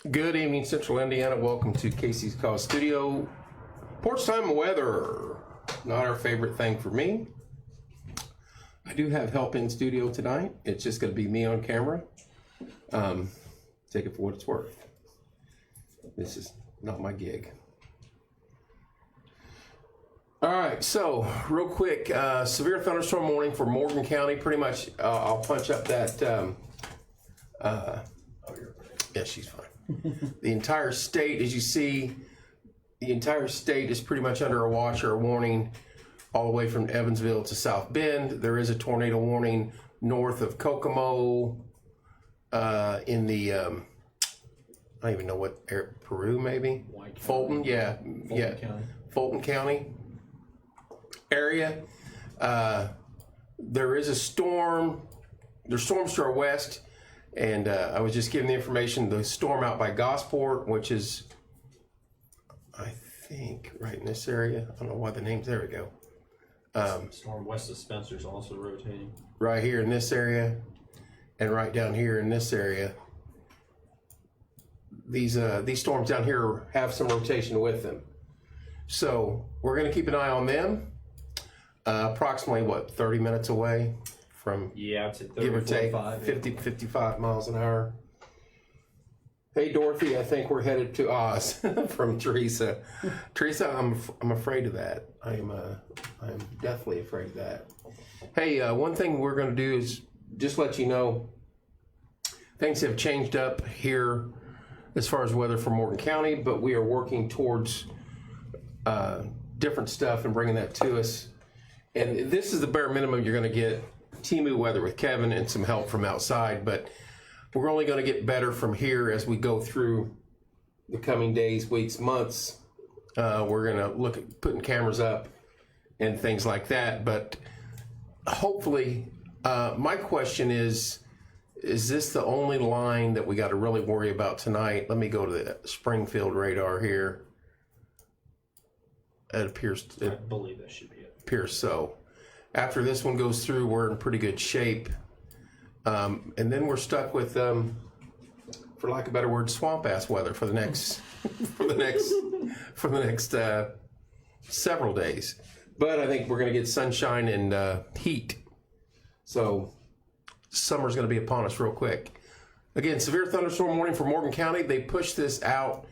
Good evening, Central Indiana. Welcome to Casey's Call Studio. Porch time weather. Not our favorite thing for me. I do have help in studio tonight. It's just going to be me on camera. Take it for what it's worth. This is not my gig. All right, so real quick, severe thunderstorm warning for Morgan County. Pretty much, I'll punch up that. Yeah, she's fine. The entire state, as you see, the entire state is pretty much under a watch or a warning all the way from Evansville to South Bend. There is a tornado warning north of Kokomo in the, I don't even know what, Peru maybe? Fulton, yeah. County. Fulton County area. There is a storm. There's storms to our west. And I was just giving the information, the storm out by Gosport, which is, I think, right in this area. I don't know why the name's, there we go. Storm west of Spencer's also rotating. Right here in this area, and right down here in this area. These storms down here have some rotation with them. So we're going to keep an eye on them. Approximately, 30 minutes away from, I'd say 30, give or take 45, 50, 55 miles an hour. Hey Dorothy, I think we're headed to Oz from Teresa. Teresa, I'm afraid of that. I'm definitely afraid of that. Hey, one thing we're going to do is just let you know things have changed up here as far as weather for Morgan County, but we are working towards different stuff and bringing that to us. And this is the bare minimum you're going to get. Timu weather with Kevin and some help from outside, but we're only going to get better from here as we go through the coming days, weeks, months. We're going to look at putting cameras up and things like that, but hopefully, my question is this the only line that we got to really worry about tonight? Let me go to the Springfield radar here. It appears, I believe that should be it. Appears so. After this one goes through, we're in pretty good shape. And then we're stuck with, for lack of a better word, swamp ass weather for the next, several days. But I think we're going to get sunshine and heat. So summer's going to be upon us real quick. Again, severe thunderstorm warning for Morgan County. They pushed this out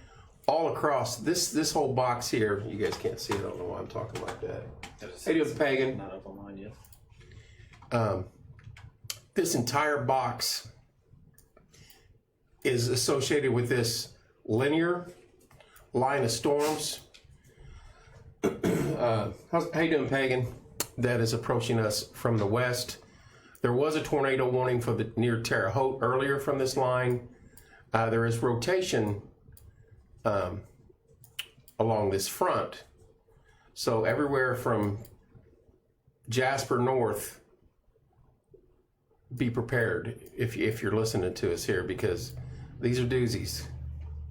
all across this whole box here. You guys can't see it. I don't know why I'm talking like that. How you doing, Pagan? Not up on mine yet. This entire box is associated with this linear line of storms. How you doing, Pagan? That is approaching us from the west. There was a tornado warning for the near Terre Haute earlier from this line. There is rotation along this front. So everywhere from Jasper north, be prepared if you're listening to us here, because these are doozies.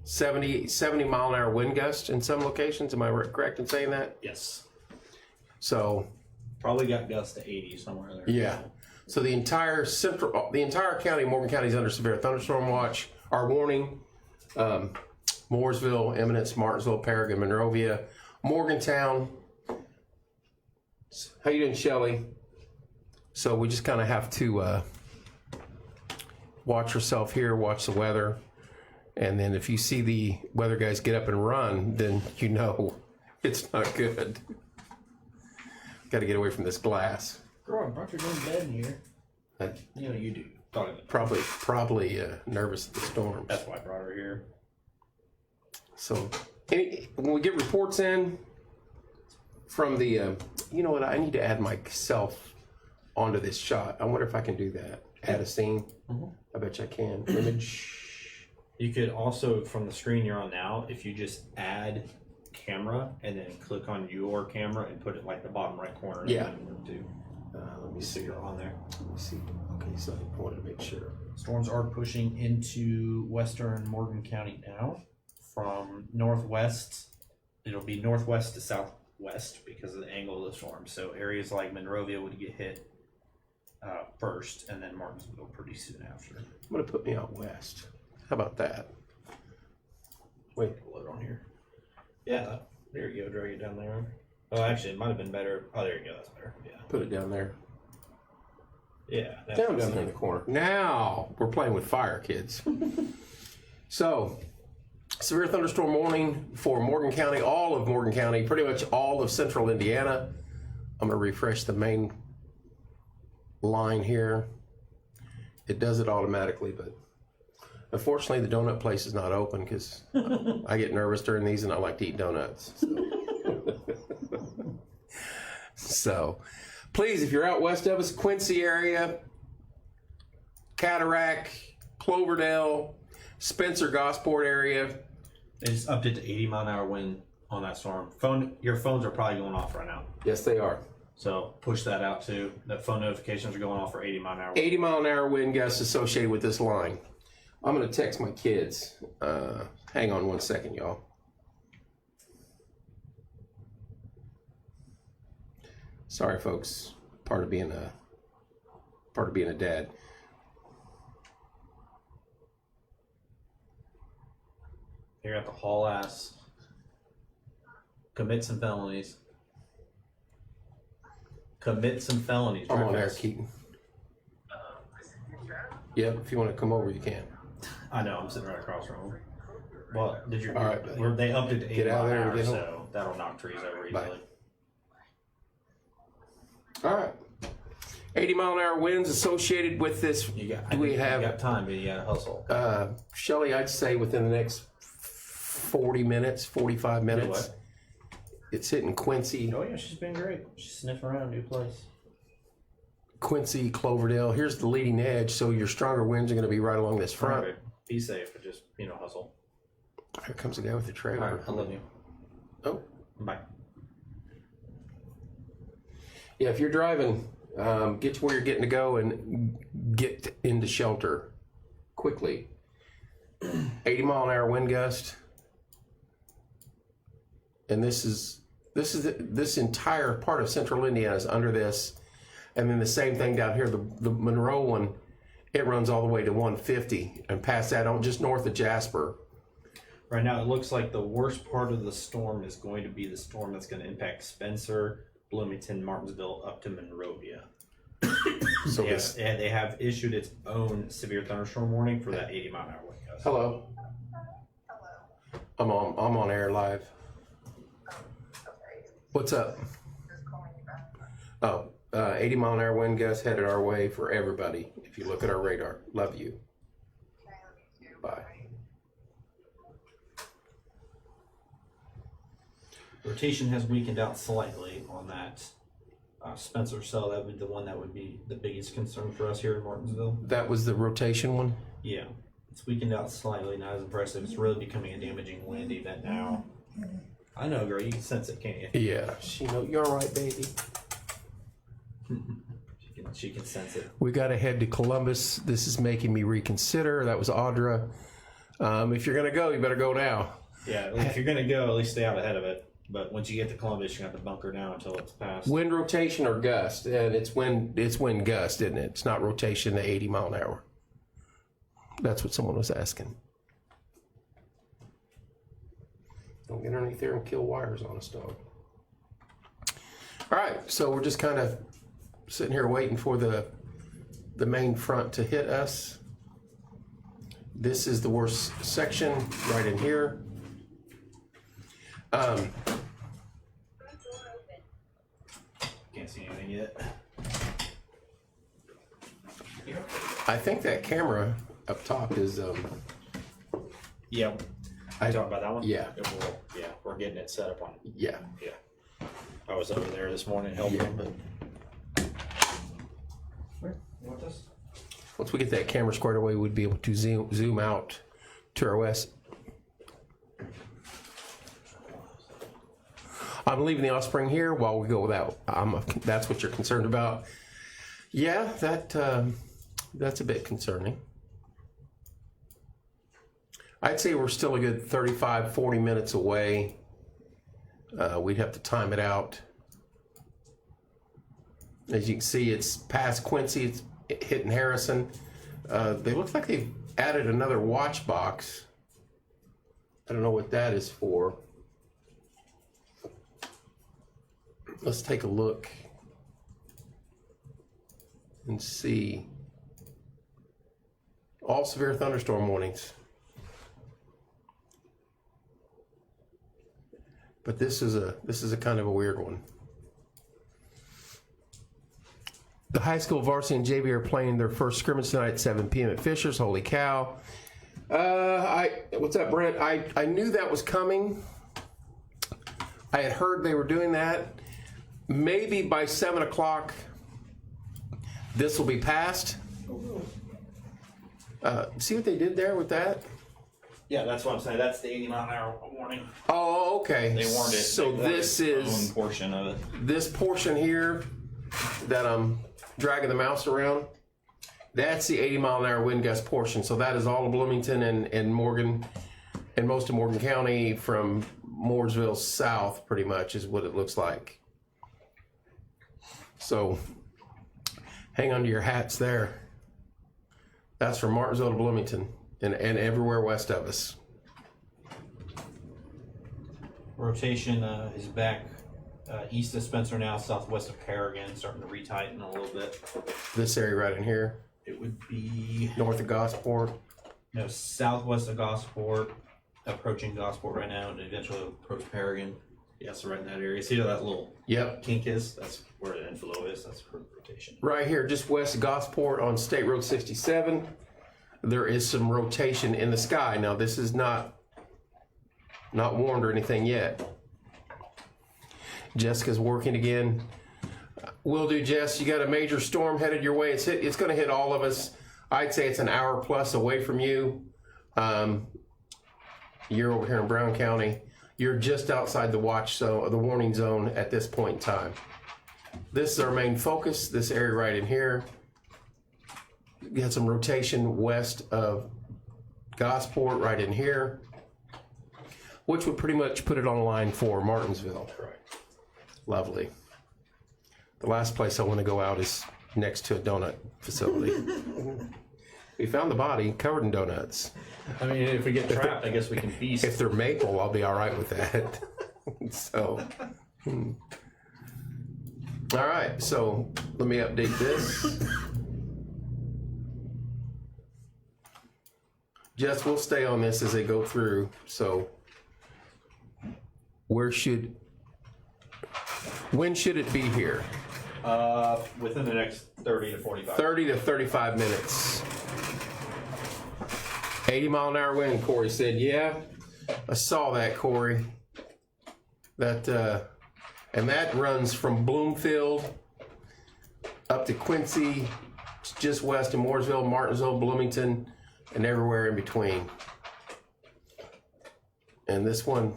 70 mile an hour wind gust in some locations. Am I correct in saying that? Yes. So probably got gusts to 80 somewhere there. Yeah. So the entire county, Morgan County, is under severe thunderstorm watch. Our warning: Mooresville, Eminence, Martinsville, Paragon, Monrovia, Morgantown. How you doing, Shelley? So we just kind of have to watch yourself here, watch the weather, and then if you see the weather guys get up and run, then you know it's not good. Got to get away from this glass. Girl, I brought your own bed in here. You know you do. Probably nervous at the storms. That's why I brought her here. So when we get reports in from the, you know what? I need to add myself onto this shot. I wonder if I can do that. Add a scene. Mm-hmm. I bet you I can. Image. You could also, from the screen you're on now, if you just add camera and then click on your camera and put it like the bottom right corner. Yeah. Let me see. You're on there. Let me see. Okay, so I wanted to make sure. Storms are pushing into western Morgan County now. From northwest, it'll be northwest to southwest because of the angle of the storm. So areas like Monrovia would get hit first, and then Martinsville pretty soon after. I'm going to put me out west. How about that? Wait. Load on here. Yeah, there you go. Drag it down there. Oh, actually, it might have been better. Oh, there you go. That's better. Yeah. Put it down there. Yeah. Down there in the corner. Now we're playing with fire, kids. So, severe thunderstorm warning for Morgan County, all of Morgan County, pretty much all of central Indiana. I'm going to refresh the main line here. It does it automatically, but unfortunately the donut place is not open because I get nervous during these and I like to eat donuts. So, please, if you're out west of us, Quincy area, Cataract, Cloverdale, Spencer, Gosport area. They just upped it to 80-mile-an-hour wind on that storm. Your phones are probably going off right now. Yes, they are. So push that out too. That phone notifications are going off for 80-mile-an-hour. 80-mile-an-hour wind gusts associated with this line. I'm going to text my kids. Hang on one second, y'all. Sorry, folks. Part of being a dad. You're at the haul ass. Commit some felonies. Commit some felonies. I'm on air, Keaton. Yep, if you want to come over, you can. I know, I'm sitting right across from them. Well, did you? All right, buddy. They upped it to 80 Get out of there and miles an get hour, so that'll knock trees over easily. Bye. All right. 80-mile-an-hour winds associated with this. You got time, but you got to hustle. Shelly, I'd say within the next 40 minutes, 45 minutes. It's hitting Quincy. Oh yeah, she's been great. She's sniffing around a new place. Quincy, Cloverdale. Here's the leading edge, so your stronger winds are going to be right along this front. Right. Be safe, but just hustle. Here comes the guy with the trailer. All right, I love you. Oh, Bye. yeah. If you're driving, get to where you're getting to go and get into shelter quickly. 80-mile-an-hour wind gust, and this entire part of central Indiana is under this. And then the same thing down here, the Monroe one, it runs all the way to 150 and past that on just north of Jasper. Right now, it looks like the worst part of the storm is going to be the storm that's going to impact Spencer, Bloomington, Martinsville, up to Monrovia. So they have issued its own severe thunderstorm warning for that 80-mile-an-hour wind gust. Hello. I'm on air live. What's up? Oh, 80-mile-an-hour wind gust headed our way for everybody. If you look at our radar, love you. Bye. Rotation has weakened out slightly on that Spencer cell. That would be the one that would be the biggest concern for us here in Martinsville. That was the rotation one? Yeah. It's weakened out slightly, not as impressive. It's really becoming a damaging wind event now. I know, girl. You can sense it, can't you? Yeah. You're all right, baby. She can sense it. We got to head to Columbus. This is making me reconsider. That was Audra. If you're going to go, you better go now. Yeah, if you're going to go, at least stay out ahead of it. But once you get to Columbus, you're going to have to bunker down until it's passed. Wind rotation or gust? And it's wind gust, isn't it? It's not rotation to 80 mile an hour. That's what someone was asking. Don't get underneath there and kill wires on us, dog. All right, so we're just kind of sitting here waiting for the main front to hit us. This is the worst section right in here. Can't see anything yet. I think that camera up top is Yeah. I Talk about that one? Yeah. We're getting it set up on. Yeah. Yeah. I was over there this morning helping them, but. Where? You want this? Once we get that camera squared away, we'd be able to zoom out to our west. I'm leaving the offspring here while we go without. That's what you're concerned about. Yeah, that's a bit concerning. I'd say we're still a good 35, 40 minutes away. We'd have to time it out. As you can see, it's past Quincy. It's hitting Harrison. They look like they've added another watch box I don't know what that is for. Let's take a look and see. All severe thunderstorm warnings. But this is a kind of a weird one. The high school varsity and JV are playing their first scrimmage tonight at 7 p.m. at Fisher's. Holy cow. What's up, Brent? I knew that was coming. I had heard they were doing that. Maybe by 7 o'clock, this will be passed. See what they did there with that? Yeah, that's what I'm saying. That's the 80-mile-an-hour warning. Oh, okay. They warned it. So this is own portion of it. This portion here that I'm dragging the mouse around. That's the 80-mile-an-hour wind gust portion. So that is all of Bloomington and Morgan and most of Morgan County from Mooresville south, pretty much, is what it looks like. So hang on to your hats there. That's from Martinsville to Bloomington and everywhere west of us. Rotation is back east of Spencer now, southwest of Paragon, starting to retighten a little bit. This area right in here, It would be north of Gosport. no southwest of Gosport, approaching Gosport right now, and eventually approach Paragon. Yeah, so right in that area. See how that little Yep. kink is? That's where the inflow is. That's for rotation. Right here, just west of Gosport on State Road 67, there is some rotation in the sky. Now, this is not warned or anything yet. Jessica's working again. Will do, Jess. You got a major storm headed your way. It's going to hit all of us. I'd say it's an hour plus away from you. You're over here in Brown County. You're just outside the the warning zone at this point in time. This is our main focus, this area right in here. You got some rotation west of Gosport right in here, which would pretty much put it on line for Martinsville. Correct. Lovely. The last place I want to go out is next to a donut facility. We found the body covered in donuts. I mean, if we get trapped, I guess we can feast. If they're maple, I'll be all right with that. So, all right. So let me update this. Jess, we'll stay on this as they go through. So, when should it be here? Within the next 30 to 45. 30 to 35 minutes. 80-mile-an-hour wind, Corey said. Yeah, I saw that, Corey. That and that runs from Bloomfield up to Quincy, just west of Mooresville, Martinsville, Bloomington, and everywhere in between. And this one,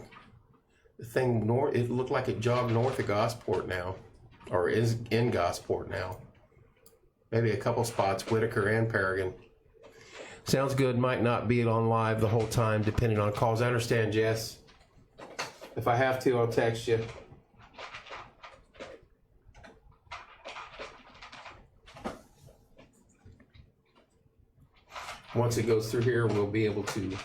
the thing north, it looked like it jogged north of Gosport now, or is in Gosport now. Maybe a couple spots, Whitaker and Paragon. Sounds good. Might not be on live the whole time, depending on calls. I understand, Jess. If I have to, I'll text you. Once it goes through here, we'll be able to.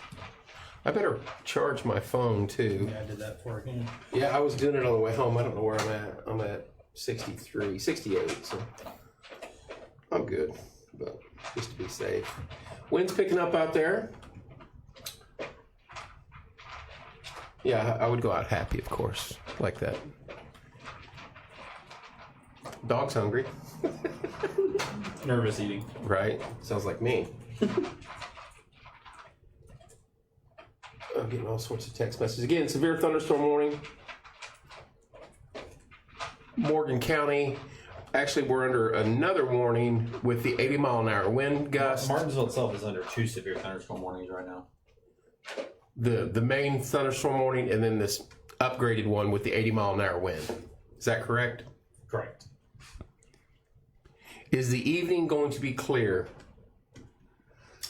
I better charge my phone too. Yeah, I did that for again. Yeah, I was doing it on the way home. I don't know where I'm at. I'm at 63, 68, so I'm good, but just to be safe. Wind's picking up out there. Yeah, I would go out happy, of course, like that. Dog's hungry. Nervous eating. Right? Sounds like me. I'm getting all sorts of text messages. Again, severe thunderstorm warning. Morgan County. Actually, we're under another warning with the 80-mile-an-hour wind gust. Martinsville itself is under 2 severe thunderstorm warnings right now. The main thunderstorm warning, and then this upgraded one with the 80-mile-an-hour wind. Is that correct? Correct. Is the evening going to be clear?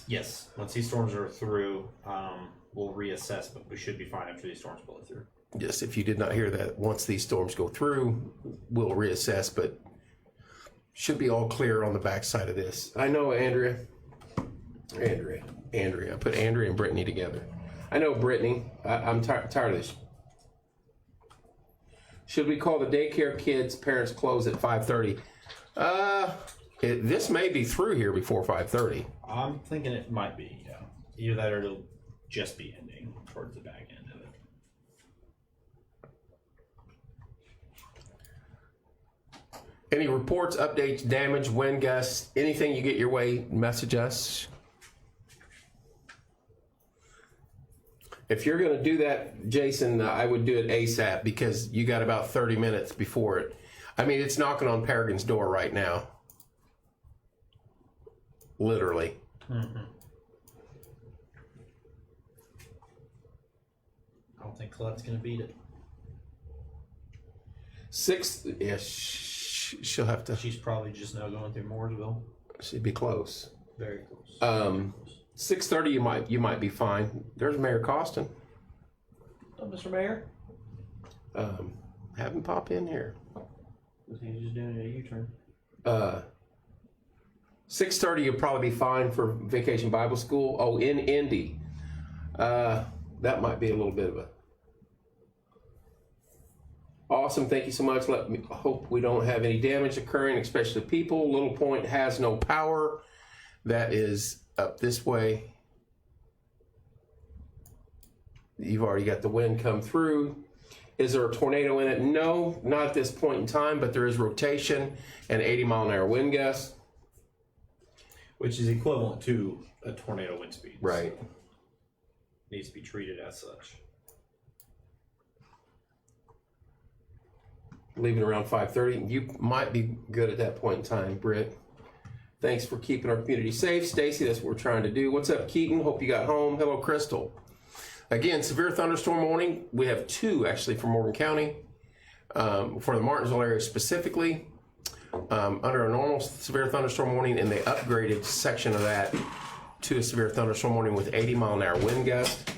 Yes. Once these storms are through, we'll reassess, but we should be fine after these storms blow through. Yes, if you did not hear that, once these storms go through, we'll reassess, but should be all clear on the backside of this. I know, Andrea. I put Andrea and Brittany together. I know, Brittany. I'm tired of this. Should we call the daycare kids' parents close at 5:30? This may be through here before 5:30. I'm thinking it might be, yeah. Either that or it'll just be ending towards the back end of it. Any reports, updates, damage, wind gusts, anything you get your way, message us. If you're going to do that, Jason, I would do it ASAP because you got about 30 minutes before it. I mean, it's knocking on Peregrine's door right now. Literally. Mm-hmm. I don't think Colette's going to beat it. She'll have to. She's probably just now going through Mooresville. She'd be close. Very close. 6:30, you might be fine. There's Mayor Costin. Oh, Mr. Mayor? Have him pop in here. He's just doing a U-turn. 6:30, you'll probably be fine for Vacation Bible School. Oh, in Indy. That might be a little bit of a... Awesome, thank you so much. Hope we don't have any damage occurring, especially people. Little Point has no power. That is up this way. You've already got the wind come through. Is there a tornado in it? No, not at this point in time, but there is rotation and 80-mile-an-hour wind gusts. Which is equivalent to a tornado wind speed. Right. So needs to be treated as such. Leaving around 5:30. You might be good at that point in time, Britt. Thanks for keeping our community safe. Stacy, that's what we're trying to do. What's up, Keaton? Hope you got home. Hello, Crystal. Again, severe thunderstorm warning. We have 2 actually for Morgan County. For the Martinsville area specifically. Under a normal severe thunderstorm warning, and they upgraded section of that to a severe thunderstorm warning with 80-mile-an-hour wind gust.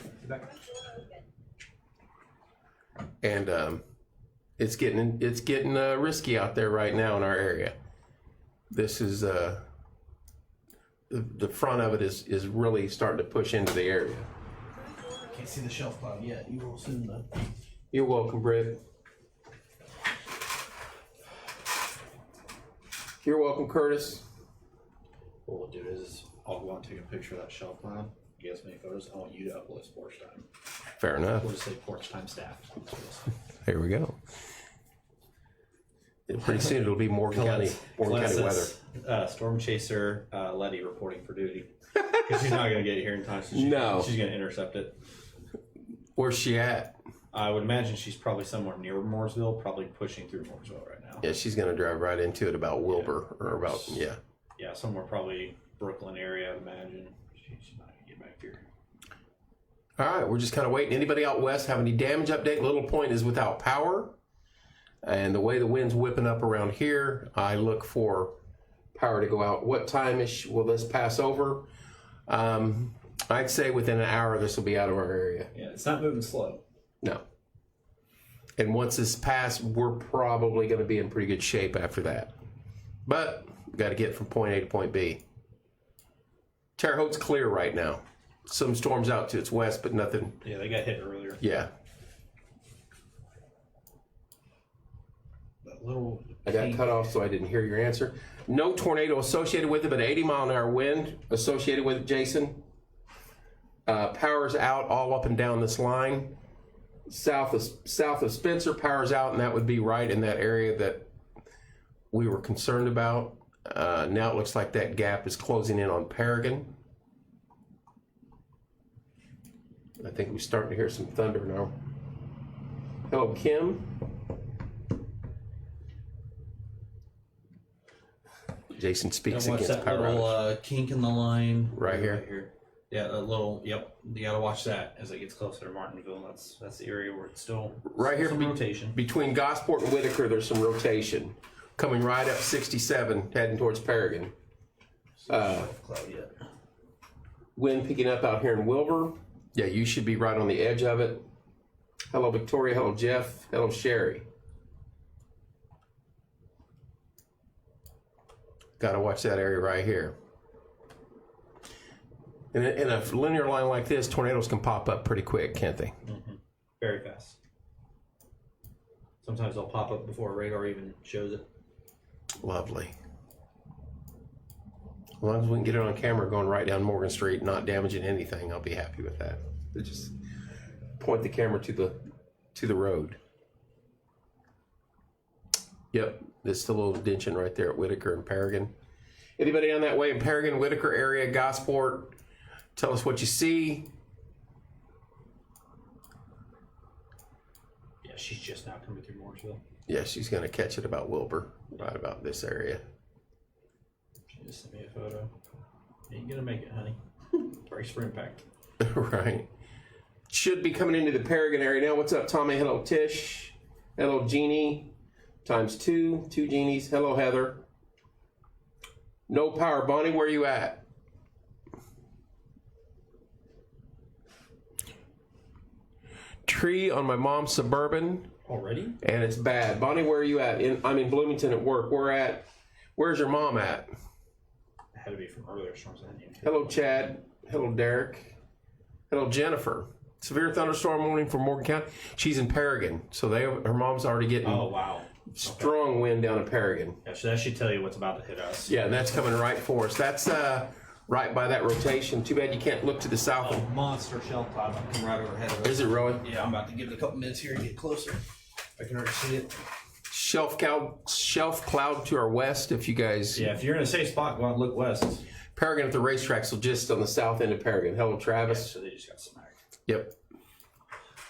And it's getting risky out there right now in our area. This is the front of it is really starting to push into the area. Can't see the shelf cloud yet. You will soon though. You're welcome, Britt. You're welcome, Curtis. What we'll do is I'll go and take a picture of that shelf cloud. You guys make photos. I want you to upload as porch time. Fair enough. We'll just say porch time staff. There we go. Pretty soon it'll be Morgan County weather. Storm Chaser Letty reporting for duty. Because she's not going to get here in time. So she's going to intercept it. Where's she at? I would imagine she's probably somewhere near Mooresville, probably pushing through Mooresville right now. Yeah, she's going to drive right into it about Wilbur or about, yeah. Yeah, somewhere probably Brooklyn area, I'd imagine. She's not going to get back here. All right, we're just kind of waiting. Anybody out west have any damage update? Little Point is without power. And the way the wind's whipping up around here, I look for power to go out. What time will this pass over? I'd say within an hour this will be out of our area. Yeah, it's not moving slow. No. And once this passed, we're probably going to be in pretty good shape after that. But we got to get from point A to point B. Terre Haute's clear right now. Some storms out to its west, but nothing. Yeah, they got hit earlier. Yeah. I got cut off, so I didn't hear your answer. No tornado associated with it, but 80-mile-an-hour wind associated with it, Jason. Power's out all up and down this line. South of Spencer, power's out, and that would be right in that area that we were concerned about. Now it looks like that gap is closing in on Peregrine. I think we're starting to hear some thunder now. Hello, Kim. Jason speaks against that power little outage. kink in the line Right here? Yeah, that little. Yep, you got to watch that as it gets closer to Martinsville. That's the area where it's still Right here, some rotation. Between Gosport and Whitaker, there's some rotation coming right up 67, heading towards Peregrine. Wind picking up out here in Wilbur. Yeah, you should be right on the edge of it. Hello, Victoria. Hello, Jeff. Hello, Sherry. Got to watch that area right here. In a linear line like this, tornadoes can pop up pretty quick, can't they? Mm-hmm. Very fast. Sometimes they'll pop up before radar even shows it. Lovely. As long as we can get it on camera going right down Morgan Street, not damaging anything, I'll be happy with that. But just point the camera to the road. Yep, there's still a little dention right there at Whitaker and Paragon. Anybody on that way in Paragon, Whitaker area, Gosport, tell us what you see. Yeah, she's just now coming through Mooresville. Yeah, she's going to catch it about Wilbur, right about this area. She just sent me a photo. Ain't gonna make it, honey. Brace for impact. Right. Should be coming into the Paragon area now. What's up, Tommy? Hello, Tish. Hello, Jeannie. Times two Jeannies. Hello, Heather. No power. Bonnie, where you at? Tree on my mom's Suburban. Already? And it's bad. Bonnie, where are you at? I'm in Bloomington at work. Where's your mom at? It had to be from earlier storms. Hello, Chad. Hello, Derek. Hello, Jennifer. Severe thunderstorm warning for Morgan County. She's in Paragon, so her mom's already getting wow. strong wind down in Paragon. Yeah, so that should tell you what's about to hit us. Yeah, and that's coming right for us. That's right by that rotation. Too bad you can't look to the south. Oh, monster shell cloud coming right overhead of us. Is it really? Yeah, I'm about to give it a couple minutes here and get closer. I can already see it. Shelf cloud to our west. If you guys, Yeah, if you're in a safe spot, go out and look west. Paragon at the racetrack, so just on the south end of Paragon. Hello, Yeah, Travis. so they just got smacked. Yep.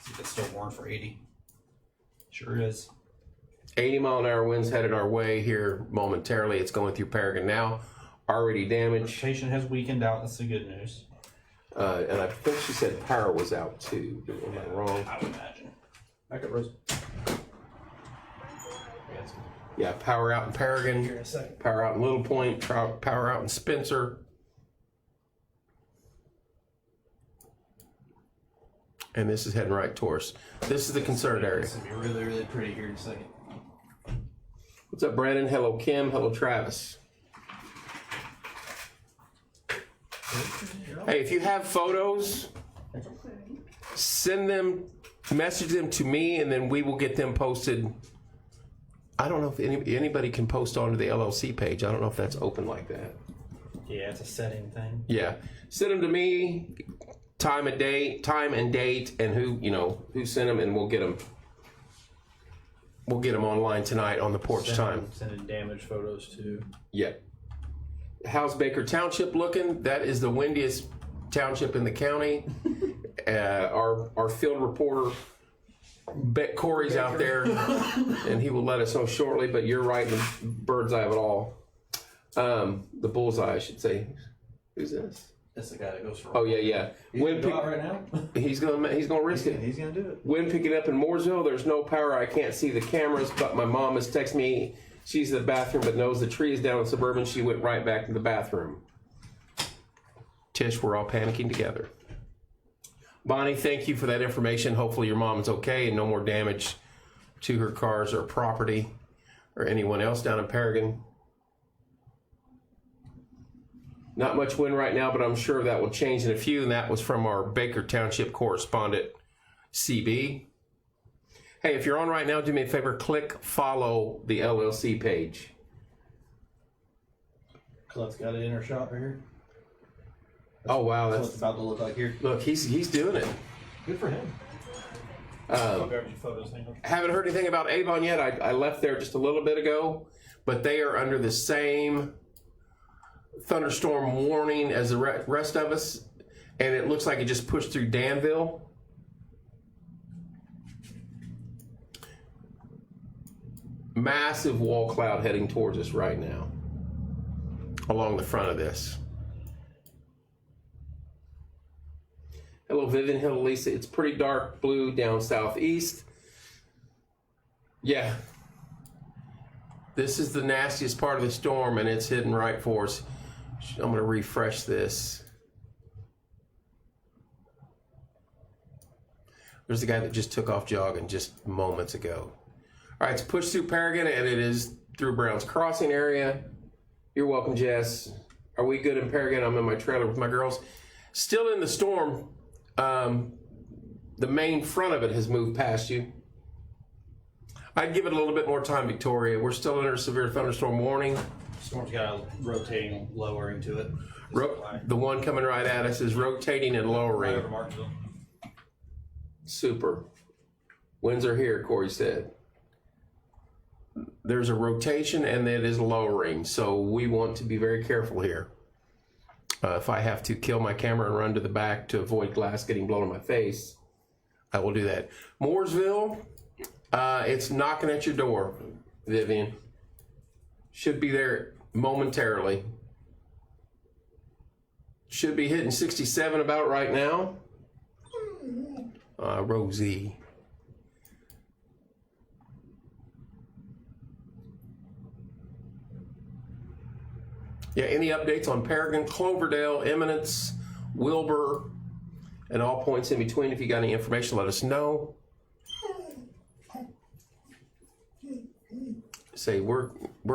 See if it's still warm for 80. Sure is. 80-mile-an-hour winds headed our way here momentarily. It's going through Paragon now. Already damaged. Rotation has weakened out. That's the good news. And I think she said power was out too. Am I wrong? I would imagine. Back up, Rose. Yeah, power out in Paragon. Here in a second. Power out in Little Point. Power out in Spencer. And this is heading right towards. This is the concerned area. It's going to be really, really pretty here in a second. What's up, Brandon? Hello, Kim. Hello, Travis. Hey, if you have photos, message them to me, and then we will get them posted. I don't know if anybody can post onto the LLC page. I don't know if that's open like that. Yeah, it's a setting thing. Yeah, send them to me, time and date, and who sent them, and we'll get them. We'll get them online tonight on the porch time. Sending damage photos too. Yeah. How's Baker Township looking? That is the windiest township in the county. Our field reporter, Corey's out there, and he will let us know shortly. But you're right, the bird's eye of it all. The bullseye, I should say. Who's this? That's the guy that goes for. Oh yeah. He's gonna go out right now. He's gonna risk it. He's gonna do it. Wind picking up in Mooresville. There's no power. I can't see the cameras, but my mom has texted me. She's in the bathroom, but knows the tree is down in Suburban. She went right back to the bathroom. Tish, we're all panicking together. Bonnie, thank you for that information. Hopefully your mom's okay and no more damage to her cars or property or anyone else down in Paragon. Not much wind right now, but I'm sure that will change in a few, and that was from our Baker Township correspondent, CB. Hey, if you're on right now, do me a favor, click follow the LLC page. Clut's got an inner shot right here. Oh, wow. That's what it's about to look like here. Look, he's doing it. Good for him. Photos, Haven't heard anything about Avon yet. I left there just a little bit ago, but they are under the same thunderstorm warning as the rest of us, and it looks like it just pushed through Danville. Massive wall cloud heading towards us right now along the front of this. Hello, Vivian. Hello, Lisa. It's pretty dark blue down southeast. Yeah. This is the nastiest part of the storm, and it's hitting right for us. I'm going to refresh this. There's the guy that just took off jogging just moments ago. All right, it's pushed through Paragon, and it is through Brown's Crossing area. You're welcome, Jess. Are we good in Paragon? I'm in my trailer with my girls. Still in the storm. The main front of it has moved past you. I'd give it a little bit more time, Victoria. We're still under a severe thunderstorm warning. Storm's got a rotating, lowering to it. The one coming right at us is rotating and Right lowering. over Martinsville. Super. Winds are here, Corey said. There's a rotation and it is lowering, so we want to be very careful here. If I have to kill my camera and run to the back to avoid glass getting blown in my face, I will do that. Mooresville, it's knocking at your door, Vivian. Should be there momentarily. Should be hitting 67 about right now. Rosie. Yeah, any updates on Paragon, Cloverdale, Eminence, Wilbur, and all points in between? If you got any information, let us know. Say we're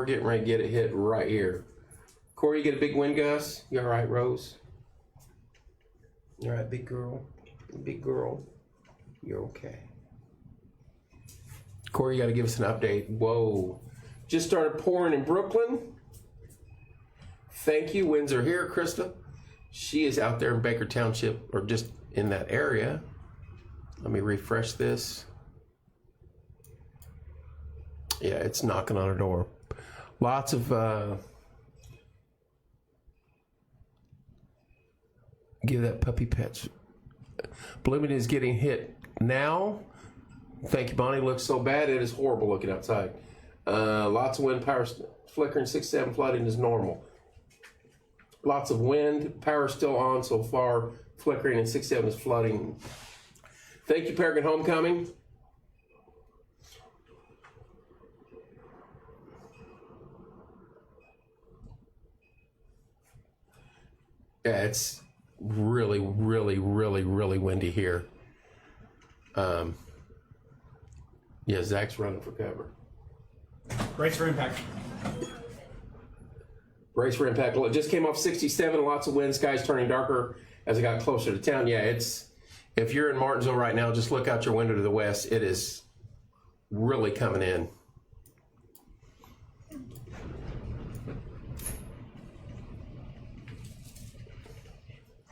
getting ready to get a hit right here. Corey, you get a big wind gust? You all right, Rose? You all right, big girl? Big girl? You're okay. Corey, you got to give us an update. Whoa. Just started pouring in Brooklyn. Thank you. Winds are here, Krista. She is out there in Baker Township, or just in that area. Let me refresh this. Yeah, it's knocking on her door. Lots of give that puppy pets. Bloomington is getting hit now. Thank you, Bonnie. Looks so bad. It is horrible looking outside. Lots of wind, power flickering, 6-7 flooding is normal. Lots of wind, power still on so far, flickering, and 6-7 is flooding. Thank you, Paragon Homecoming. Yeah, it's really, really, really, really windy here. Yeah, Zach's running for cover. Brace for impact. Brace for impact. It just came off 67, lots of wind, skies turning darker as it got closer to town. Yeah, it's, if you're in Martinsville right now, just look out your window to the west. It is really coming in.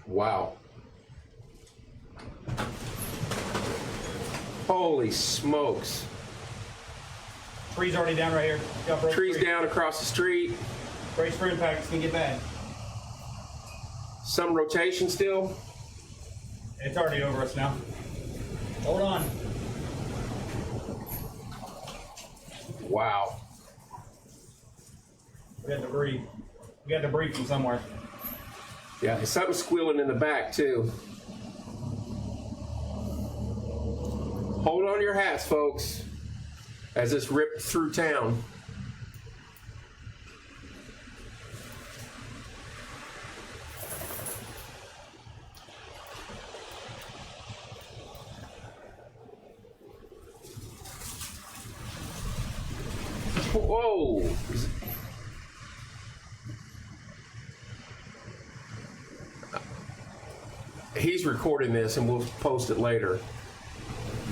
Wow. Holy smokes. Tree's already down right here. Trees down across the street. Brace for impact. It's going to get bad. Some rotation still. It's already over us now. Hold on. Wow. We got debris. We got debris from somewhere. Yeah, there's something squealing in the back too. Hold on to your hats, folks, as this ripped through town. Whoa! He's recording this and we'll post it later.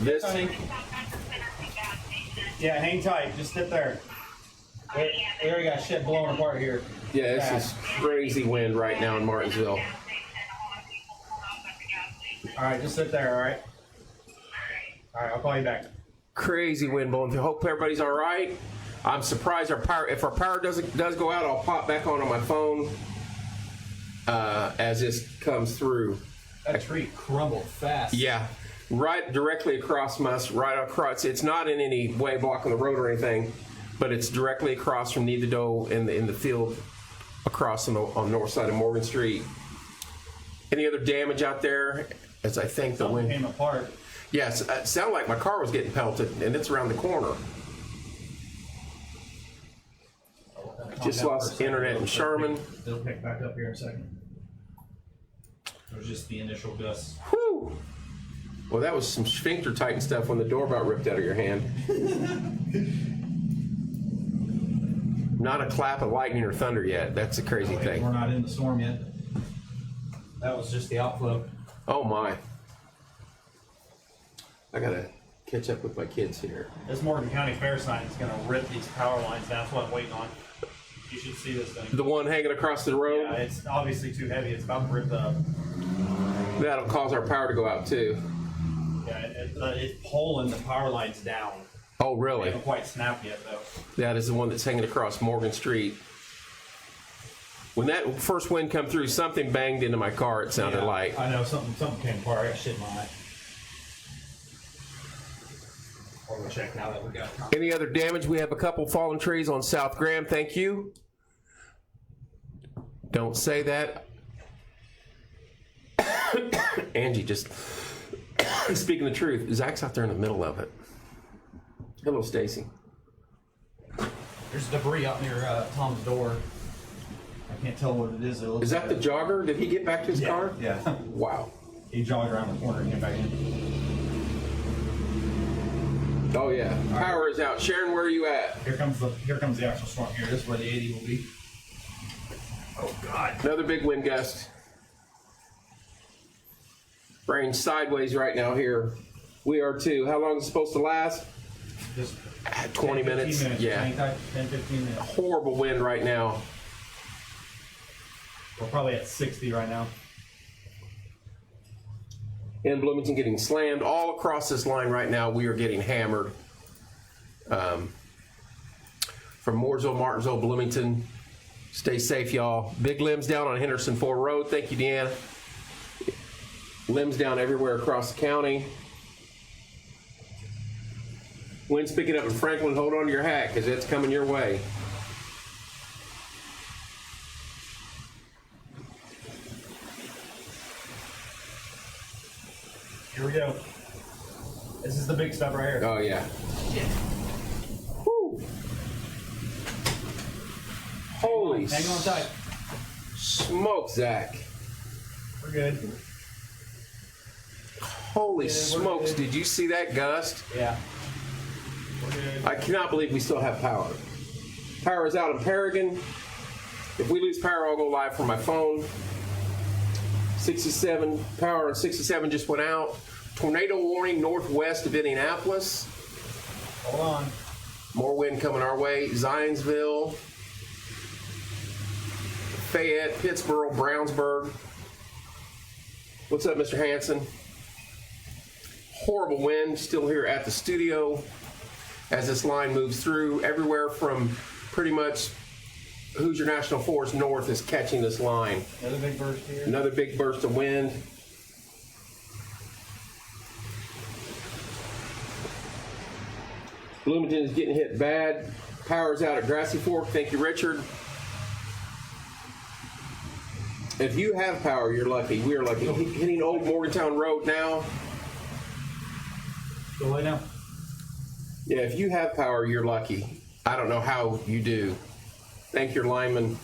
This. Yeah, hang tight. Just sit there. We already got shit blowing apart here. Yeah, this is crazy wind right now in Martinsville. All right, just sit there, all right? All right, I'll call you back. Crazy wind blowing. I hope everybody's all right. I'm surprised our power, if our power does go out, I'll pop back on my phone as this comes through. That tree crumbled fast. Yeah, right directly across us, right across. It's not in any way blocking the road or anything, but it's directly across from Neitherdoe in the field across on the north side of Morgan Street. Any other damage out there? As I think the wind came apart. Yes, it sounded like my car was getting pelted, and it's around the corner. Just lost internet in Sherman. They'll pick back up here in a second. It was just the initial gusts. Whew! Well, that was some sphincter tighten stuff when the door about ripped out of your hand. Not a clap of lightning or thunder yet. That's a crazy thing. We're not in the storm yet. That was just the outflow. Oh my. I gotta catch up with my kids here. This Morgan County Fair sign is going to rip these power lines. That's what I'm waiting on. You should see this thing. The one hanging across the road? Yeah, it's obviously too heavy. It's about to rip up. That'll cause our power to go out too. Yeah, it's pulling the power lines down. Oh, They really? haven't quite snapped yet, though. That is the one that's hanging across Morgan Street. When that first wind come through, something banged into my car, it sounded like. I know, something came apart. I got shit in my eye. We'll check now that we got it. Any other damage? We have a couple fallen trees on South Graham. Thank you. Don't say that. Angie just speaking the truth. Zach's out there in the middle of it. Hello, Stacy. There's debris out near Tom's door. I can't tell what it is. Is that the jogger? Did he get back to his car? Yeah. Wow. He jogged around the corner and came back in. Oh yeah. Power is out. Sharon, where are you at? Here comes the actual storm here. This is where the 80 will be. Oh God. Another big wind gust. Rain sideways right now here. We are too. How long is it supposed to last? Just 20 minutes. Yeah. 10, 15 minutes. Horrible wind right now. We're probably at 60 right now. In Bloomington getting slammed. All across this line right now, we are getting hammered. From Mooresville, Martinsville, Bloomington. Stay safe, y'all. Big limbs down on Henderson 4 Road. Thank you, Deanna. Limbs down everywhere across the county. Wind's picking up in Franklin. Hold on to your hat because it's coming your way. Here we go. This is the big stuff right here. Oh, yeah. Woo. Holy Hang on tight. smoke, Zach. We're good. Holy smokes, did you see that gust? Yeah. We're good. I cannot believe we still have power. Power is out in Paragon. If we lose power, I'll go live from my phone. 67, power on 67 just went out. Tornado warning northwest of Indianapolis. Hold on. More wind coming our way. Zionsville, Fayette, Pittsburgh, Brownsburg. What's up, Mr. Hanson? Horrible wind still here at the studio as this line moves through. Everywhere from pretty much Hoosier National Forest north is catching this line. Another big burst here. Another big burst of wind. Bloomington is getting hit bad. Power's out at Grassy Fork. Thank you, Richard. If you have power, you're lucky. We are lucky. Hitting Old Morgantown Road now. Go lay down. Yeah, if you have power, you're lucky. I don't know how you do. Thank your lineman.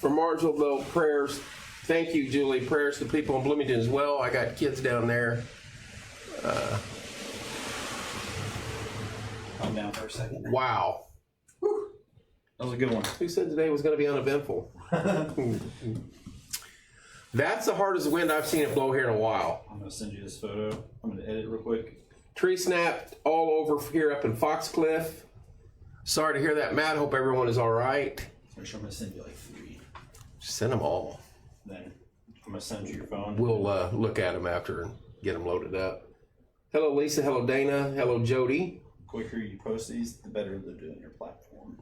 For Martinsville, though, prayers. Thank you, Julie. Prayers to people in Bloomington as well. I got kids down there. Calm down for a second. Wow. That was a good one. Who said today was going to be uneventful? That's the hardest wind I've seen it blow here in a while. I'm going to send you this photo. I'm going to edit real quick. Tree snapped all over here up in Foxcliff. Sorry to hear that, Matt. Hope everyone is all right. I'm going to send you like 3. Send them all. Then I'm going to send you your phone. We'll look at them after and get them loaded up. Hello, Lisa. Hello, Dana. Hello, Jody. The quicker you post these, the better they'll do on your platform.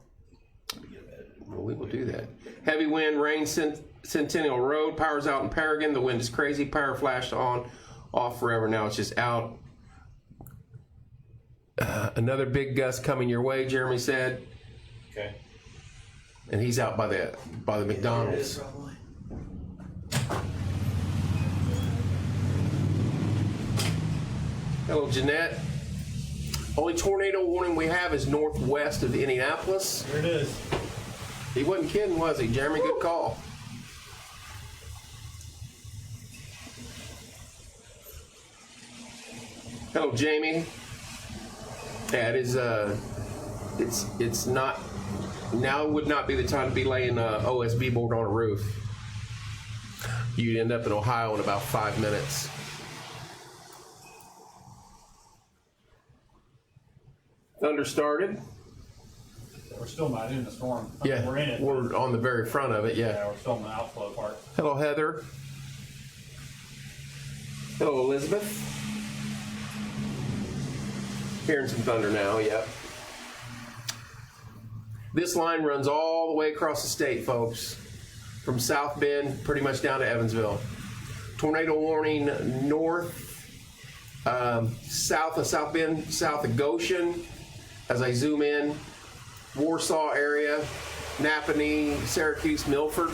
Well, we will do that. Heavy wind, rain, Centennial Road. Power's out in Paragon. The wind is crazy. Power flashed on, off forever. Now it's just out. Another big gust coming your way, Jeremy said. Okay. And he's out by the McDonald's. Hello, Jeanette. Only tornado warning we have is northwest of Indianapolis. Here it is. He wasn't kidding, was he? Jeremy, good call. Hello, Jamie. Yeah, it is. It's not. Now would not be the time to be laying a OSB board on a roof. You'd end up in Ohio in about 5 minutes. Thunder started. We're still not in the storm. Yeah, We're in it. we're on the very front of it, yeah. Yeah, we're still in the outflow part. Hello, Heather. Hello, Elizabeth. Hearing some thunder now, yep. This line runs all the way across the state, folks. From South Bend, pretty much down to Evansville. Tornado warning north, south of South Bend, south of Goshen. As I zoom in, Warsaw area, Napanee, Syracuse, Milford.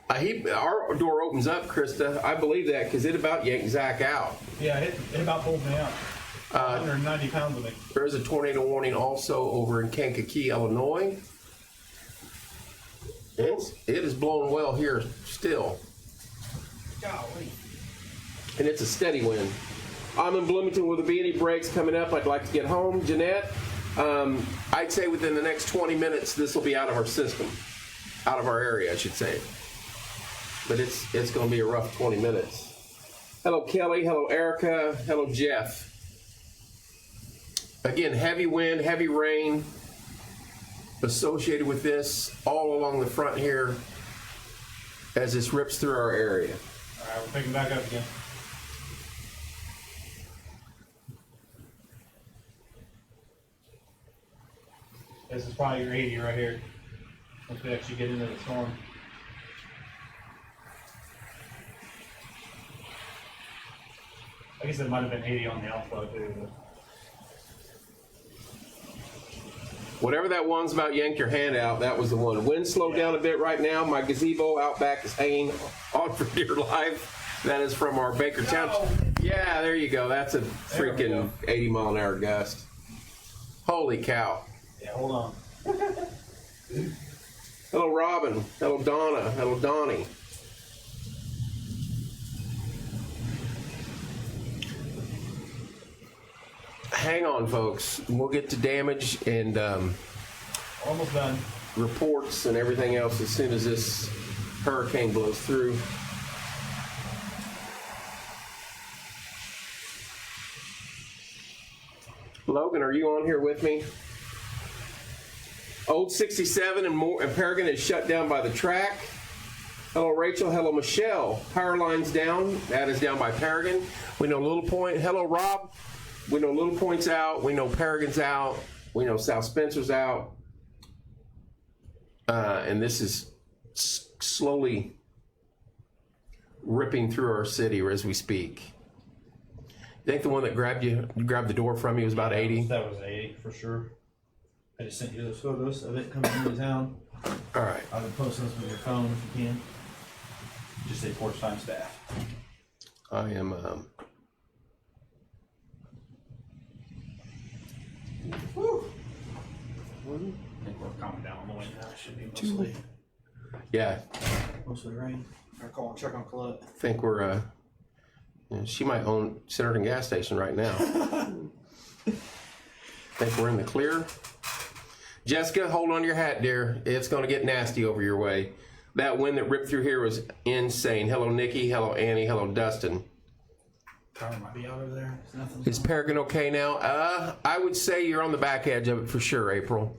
Our door opens up, Krista. I believe that because it about yanked Zach out. Yeah, it about pulled me out. 190 pounds of me. There is a tornado warning also over in Kankakee, Illinois. It is blowing well here still. Golly. And it's a steady wind. I'm in Bloomington. Will there be any breaks coming up? I'd like to get home. Jeanette, I'd say within the next 20 minutes, this will be out of our system. Out of our area, I should say. But it's going to be a rough 20 minutes. Hello, Kelly. Hello, Erica. Hello, Jeff. Again, heavy wind, heavy rain associated with this all along the front here as this rips through our area. All right, we're picking back up again. This is probably your 80 right here. Once we actually get into the storm. I guess it might have been 80 on the outflow too. But. Whatever that one's about yanked your hand out, that was the one. Wind slowed down a bit right now. My gazebo out back is hanging on for dear life. That is from our Baker Township. Yeah, there you go. That's a freaking 80-mile-an-hour gust. Holy cow. Yeah, hold on. Hello, Robin. Hello, Donna. Hello, Donnie. Hang on, folks. We'll get to damage and Almost done. reports and everything else as soon as this hurricane blows through. Logan, are you on here with me? Old 67 and Paragon is shut down by the track. Hello, Rachel. Hello, Michelle. Power line's down. That is down by Paragon. We know Little Point. Hello, Rob. We know Little Point's out. We know Paragon's out. We know South Spencer's out. And this is slowly ripping through our city as we speak. I think the one that grabbed the door from you was about 80. That was 80 for sure. I just sent you those photos of it coming into town. All right. I would post those with your phone if you can. Just say porch time staff. I am. Woo. I think we're calming down on the wind now. It should be mostly. Yeah. Mostly rain. I'll call and check on Colette. I think we're. She might own Centerton gas station right now. Think we're in the clear. Jessica, hold on to your hat, dear. It's going to get nasty over your way. That wind that ripped through here was insane. Hello, Nikki. Hello, Annie. Hello, Dustin. Power might be out over there. Is Paragon okay now? I would say you're on the back edge of it for sure, April.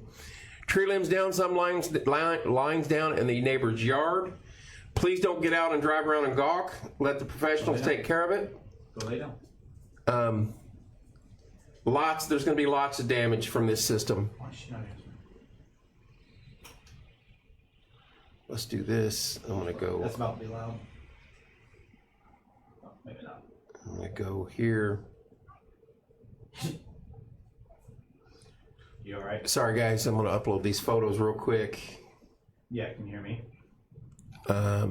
Tree limbs down, some lines down in the neighbor's yard. Please don't get out and drive around and gawk. Let the professionals take care of it. Go lay down. There's going to be lots of damage from this system. Why is she not answering? Let's do this. I'm going to go. That's about to be loud. Oh, maybe not. I'm going to go here. You all right? Sorry, guys. I'm going to upload these photos real quick. Yeah, can you hear me?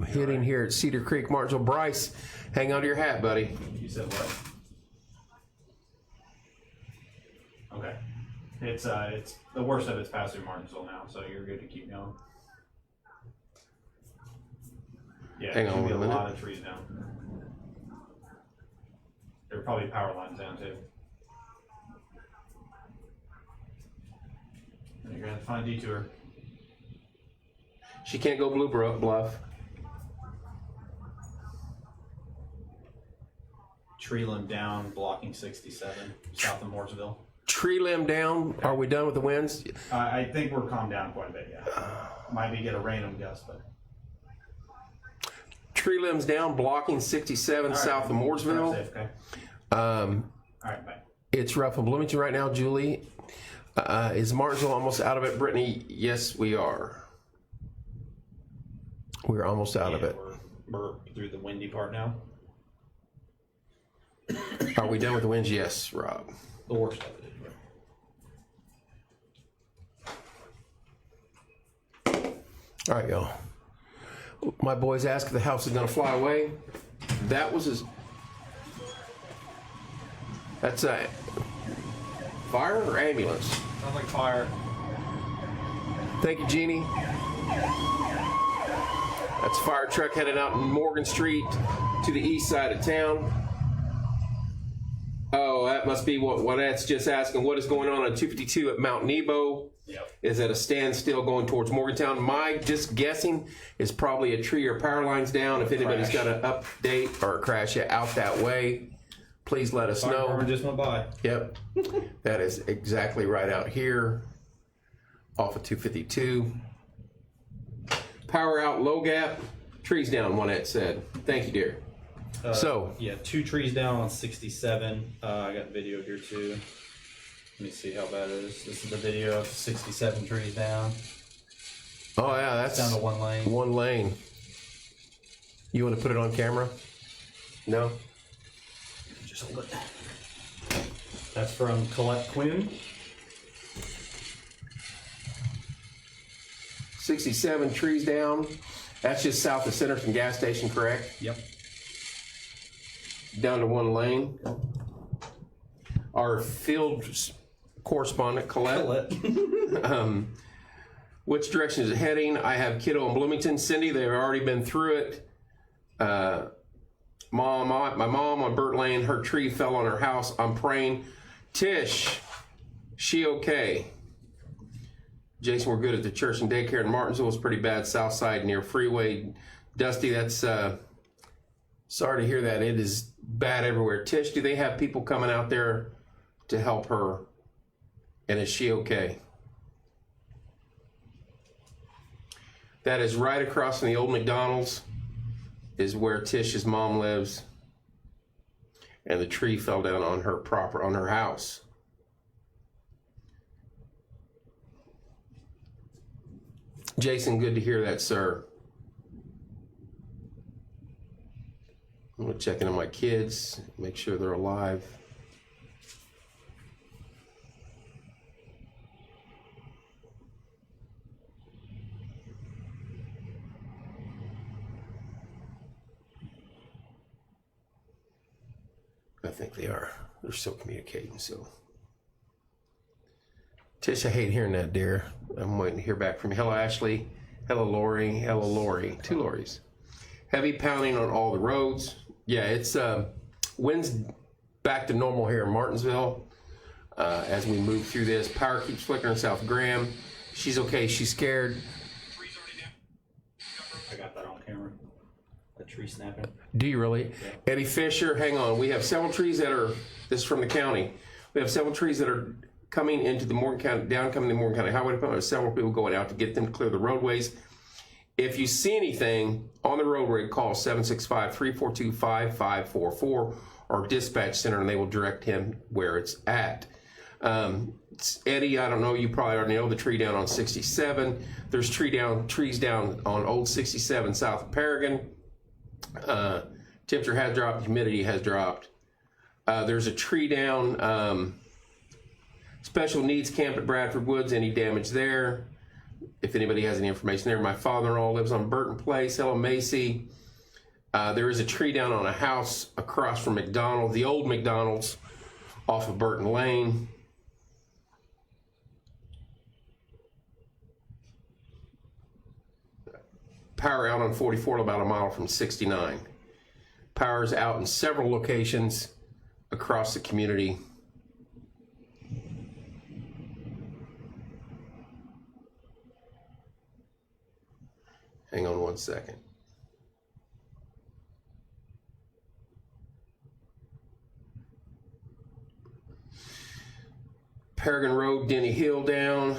Hitting here at Cedar Creek, Martinsville. Bryce, hang on to your hat, buddy. You said what? Okay. It's the worst of it's past through Martinsville now, so you're good to keep going. Yeah, Hang there's on gonna be a 1 minute. lot of trees down. There are probably power lines down too. And you're gonna have to find a detour. She can't go Blue Bluff. Tree limb down, blocking 67, south of Mooresville. Tree limb down. Are we done with the winds? I think we're calmed down quite a bit, yeah. Might be get a random gust, but. Tree limbs down, blocking 67 All south right. of Mooresville. Safe, okay. All right, bye. It's rough in Bloomington right now, Julie. Is Martinsville almost out of it, Brittany? Yes, we are. We're almost out of it. We're through the windy part now. Are we done with the winds? Yes, Rob. The worst of it is. All right, y'all. My boys asked if the house is going to fly away. That was his. That's a fire or ambulance? Sounds like fire. Thank you, Jeannie. That's a fire truck headed out in Morgan Street to the east side of town. Oh, that must be what that's just asking. What is going on 252 at Mount Nebo? Yep. Is at a standstill going towards Morgantown. My just guessing is probably a tree or power lines down. If anybody's got an update or a crash out that way, please let us know. Fire just went by. Yep. That is exactly right out here off of 252. Power out, low gap, trees down, Juanette said. Thank you, dear. Yeah, 2 trees down on 67. I got video here too. Let me see how bad it is. This is the video of 67 trees down. Oh yeah, that's Down to 1 lane. 1 lane. You want to put it on camera? No? Just hold it. That's from Colette Quinn. 67 trees down. That's just south of Centerton gas station, correct? Yep. Down to 1 lane. Our field correspondent, Colette. Which direction is it heading? I have Kiddo in Bloomington. Cindy, they've already been through it. My mom on Burt Lane, her tree fell on her house. I'm praying. Tish, she okay? Jason, we're good at the church and daycare in Martinsville. It's pretty bad south side near freeway. Dusty, that's sorry to hear that. It is bad everywhere. Tish, do they have people coming out there to help her? And is she okay? That is right across from the old McDonald's is where Tish's mom lives. And the tree fell down on her house. Jason, good to hear that, sir. I'm going to check in on my kids, make sure they're alive. I think they are. They're still communicating, so. Tish, I hate hearing that, dear. I'm waiting to hear back from you. Hello, Ashley. Hello, Lori. Hello, Lori. 2 Loris. Heavy pounding on all the roads. Yeah, it's winds back to normal here in Martinsville as we move through this. Power keeps flickering South Graham. She's okay. She's scared. I got that on camera. A tree snapping. Do you really? Yeah. Eddie Fisher, hang on. We have several trees that are, this is from the county. We have several trees that are coming into the Morgan County, coming to Morgan County Highway Department. There's several people going out to get them to clear the roadways. If you see anything on the roadway, call 765-342-5544 or dispatch center, and they will direct him where it's at. Eddie, I don't know, you probably already know the tree down on 67. There's trees down on old 67 south of Paragon. Temperature has dropped, humidity has dropped. There's a tree down, special needs camp at Bradford Woods, any damage there? If anybody has any information there. My father-in-law lives on Burton Place. Hello, Macy. There is a tree down on a house across from McDonald's, the old McDonald's off of Burton Lane. Power out on 44, about a mile from 69. Power's out in several locations across the community. Hang on one second. Paragon Road, Denny Hill down.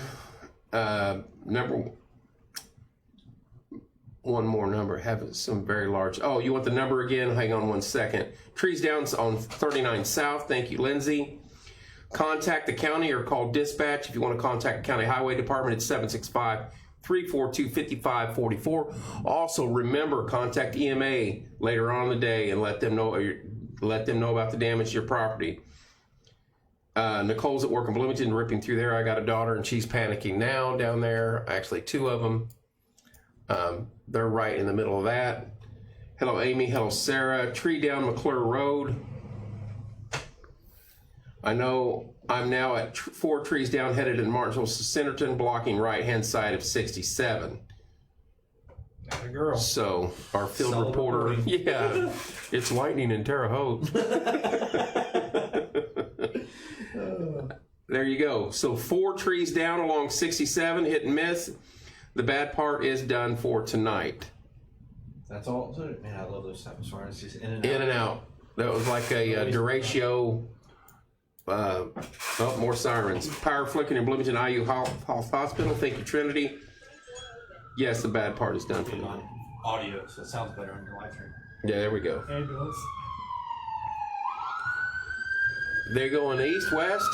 One more number. Have some very large. Oh, you want the number again? Hang on one second. Trees down on 39 South. Thank you, Lindsay. Contact the county or call dispatch if you want to contact the county highway department. It's 765-342-5544. Also, remember, contact EMA later on in the day and let them know about the damage to your property. Nicole's at work in Bloomington, ripping through there. I got a daughter and she's panicking now down there. Actually, two of them. They're right in the middle of that. Hello, Amy. Hello, Sarah. Tree down McClure Road. I know I'm now at 4 trees down, headed in Martinsville to Centerton, blocking right-hand side of 67. Not a girl. So our field Solid reporter, reporting. yeah, it's lightning in Terre Haute. There you go. So 4 trees down along 67, hit and miss. The bad part is done for tonight. That's all. Man, I love those type of sirens. Just in and out. In and out. That was like a derecho. More sirens. Power flicking in Bloomington IU Health Hospital. Thank you, Trinity. Yes, the bad part is done for tonight. Audio, so it sounds better on your live stream. Yeah, there we go. Ambulance. They're going east-west,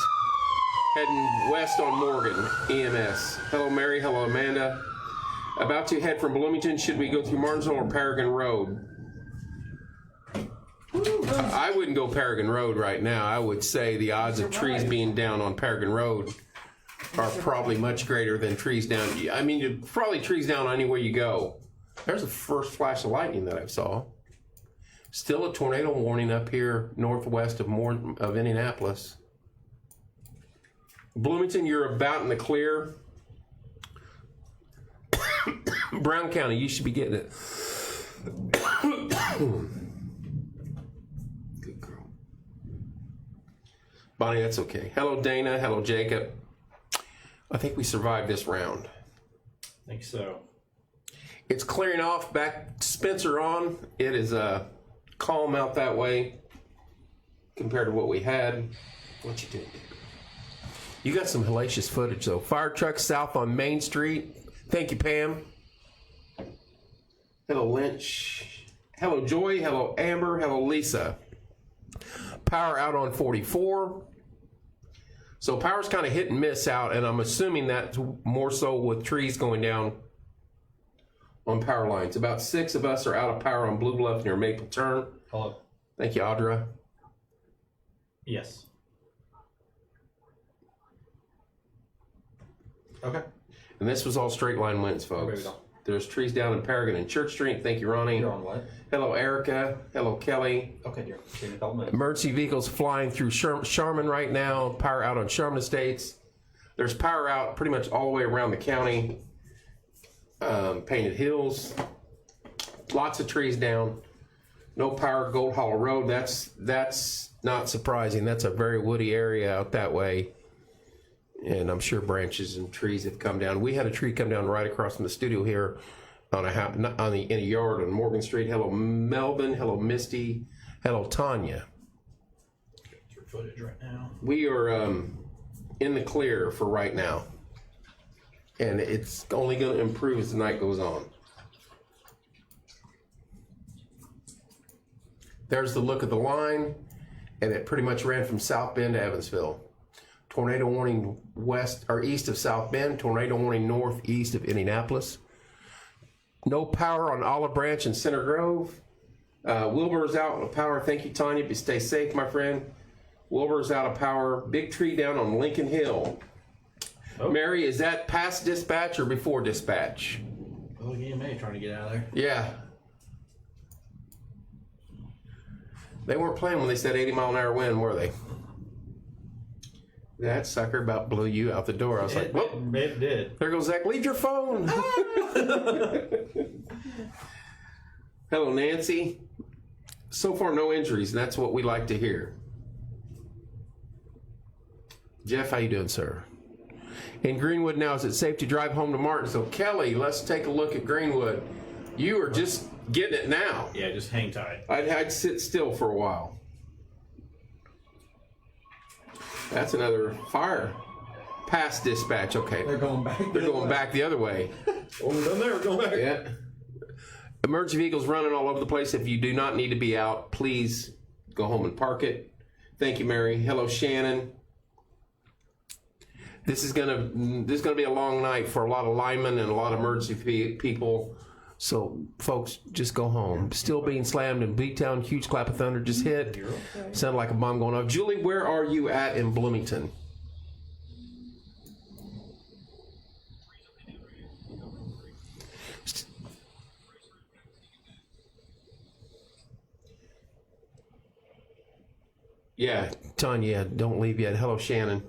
heading west on Morgan, EMS. Hello, Mary. Hello, Amanda. About to head from Bloomington. Should we go through Martinsville or Paragon Road? I wouldn't go Paragon Road right now. I would say the odds of trees being down on Paragon Road are probably much greater than trees down. I mean, probably trees down anywhere you go. There's the first flash of lightning that I saw. Still a tornado warning up here northwest of Indianapolis. Bloomington, you're about in the clear. Brown County, you should be getting it. Good girl. Bonnie, that's okay. Hello, Dana. Hello, Jacob. I think we survived this round. I think so. It's clearing off. Back Spencer on. It is calm out that way compared to what we had. What you doing? You got some hellacious footage though. Fire truck south on Main Street. Thank you, Pam. Hello, Lynch. Hello, Joy. Hello, Amber. Hello, Lisa. Power out on 44. So power's kind of hit and miss out, and I'm assuming that's more so with trees going down on power lines. About 6 of us are out of power on Blue Bluff near Maple Turn. Hello. Thank you, Audra. Yes. Okay. And this was all straight line winds, folks. There's trees down in Paragon and Church Street. Thank you, Ronnie. You're on what? Hello, Erica. Hello, Kelly. Okay, dear. Give me a couple minutes. Emergency vehicles flying through Sharman right now. Power out on Sharman Estates. There's power out pretty much all the way around the county. Painted Hills. Lots of trees down. No power, Gold Hollow Road. That's not surprising. That's a very woody area out that way. And I'm sure branches and trees have come down. We had a tree come down right across from the studio here in a yard on Morgan Street. Hello, Melvin. Hello, Misty. Hello, Tanya. Your footage right now. We are in the clear for right now. And it's only going to improve as the night goes on. There's the look of the line. And it pretty much ran from South Bend to Evansville. Tornado warning west or east of South Bend. Tornado warning northeast of Indianapolis. No power on Olive Branch and Center Grove. Wilbur's out of power. Thank you, Tanya. But stay safe, my friend. Wilbur's out of power. Big tree down on Lincoln Hill. Oh. Mary, is that past dispatch or before dispatch? Oh, EMA trying to get out of there. Yeah. They weren't playing when they said 80-mile-an-hour wind, were they? That sucker about blew you out the door. I was like, whoop. It did. There goes Zach. Leave your phone. Hello, Nancy. So far, no injuries, and that's what we like to hear. Jeff, how you doing, sir? In Greenwood now, is it safe to drive home to Martinsville? Kelly, let's take a look at Greenwood. You are just getting it now. Yeah, just hang tight. I'd sit still for a while. That's another fire. Past dispatch. Okay. They're going back. They're going back the other way. Oh, we're done there. We're going back. Yeah. Emergency vehicles running all over the place. If you do not need to be out, please go home and park it. Thank you, Mary. Hello, Shannon. This is gonna be a long night for a lot of linemen and a lot of emergency people. So, folks, just go home. Still being slammed in B-Town. Huge clap of thunder just hit. Sounded like a bomb going off. Julie, where are you at in Bloomington? Yeah, Tanya, don't leave yet. Hello, Shannon.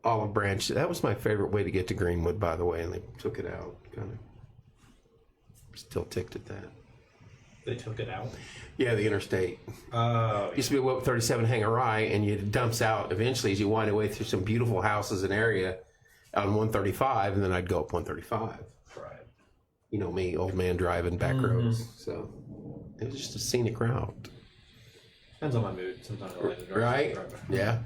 Olive Branch. That was my favorite way to get to Greenwood, by the way, and they took it out. Kind of still ticked at that. They took it out? Yeah, the interstate. Oh. Used to be a 37 Hangarai, and it dumps out eventually as you wind your way through some beautiful houses and area on 135, and then I'd go up 135. Right. You know me, old man driving back roads. So it was just a scenic route. Depends on my mood. Sometimes I like to drive. Right? Yeah.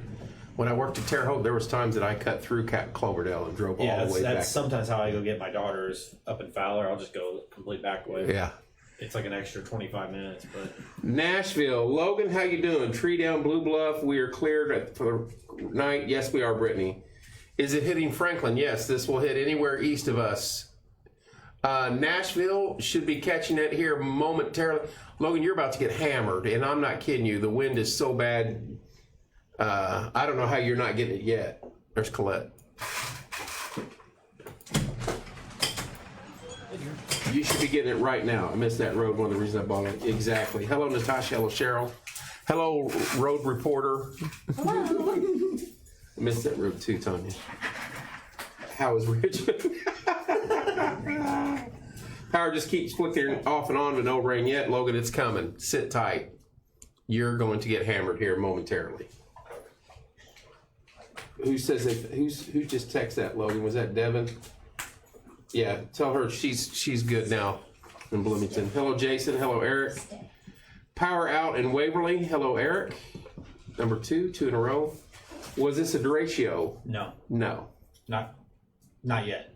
When I worked at Terre Haute, there was times that I cut through Cloverdale and drove all the way back. That's sometimes how I go get my daughters up in Fowler. I'll just go complete back way. Yeah. It's like an extra 25 minutes, but Nashville. Logan, how you doing? Tree down Blue Bluff. We are cleared for the night. Yes, we are, Brittany. Is it hitting Franklin? Yes, this will hit anywhere east of us. Nashville should be catching it here momentarily. Logan, you're about to get hammered, and I'm not kidding you. The wind is so bad. I don't know how you're not getting it yet. There's Colette. You should be getting it right now. I missed that road. One of the reasons I bought it. Exactly. Hello, Natasha. Hello, Cheryl. Hello, road reporter. Hello. I missed that road too, Tanya. How is Richmond? Power just keeps flickering off and on, but no rain yet. Logan, it's coming. Sit tight. You're going to get hammered here momentarily. Who says that? Who just texted that, Logan? Was that Devin? Yeah, tell her she's good now in Bloomington. Hello, Jason. Hello, Eric. Power out in Waverly. Hello, Eric. Number two in a row. Was this a derecho? no, No. not yet.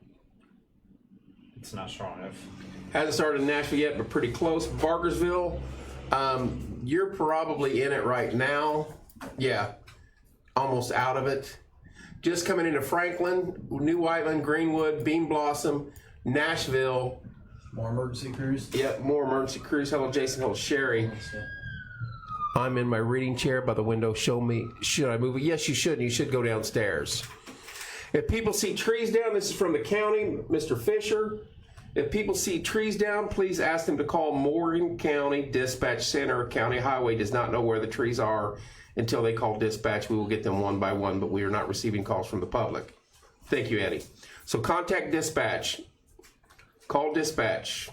It's not strong enough. Hasn't started in Nashville yet, but pretty close. Barkersville, you're probably in it right now. Yeah, almost out of it. Just coming into Franklin, New Whiteland, Greenwood, Bean Blossom, Nashville. More emergency crews. Yep, more emergency crews. Hello, Jason. Hello, Sherry. I'm in my reading chair by the window. Show me, should I move it? Yes, you should. And you should go downstairs. If people see trees down, this is from the county, Mr. Fisher. If people see trees down, please ask them to call Morgan County Dispatch Center. County Highway does not know where the trees are until they call dispatch. We will get them one by one, but we are not receiving calls from the public. Thank you, Eddie. So contact dispatch. Call dispatch.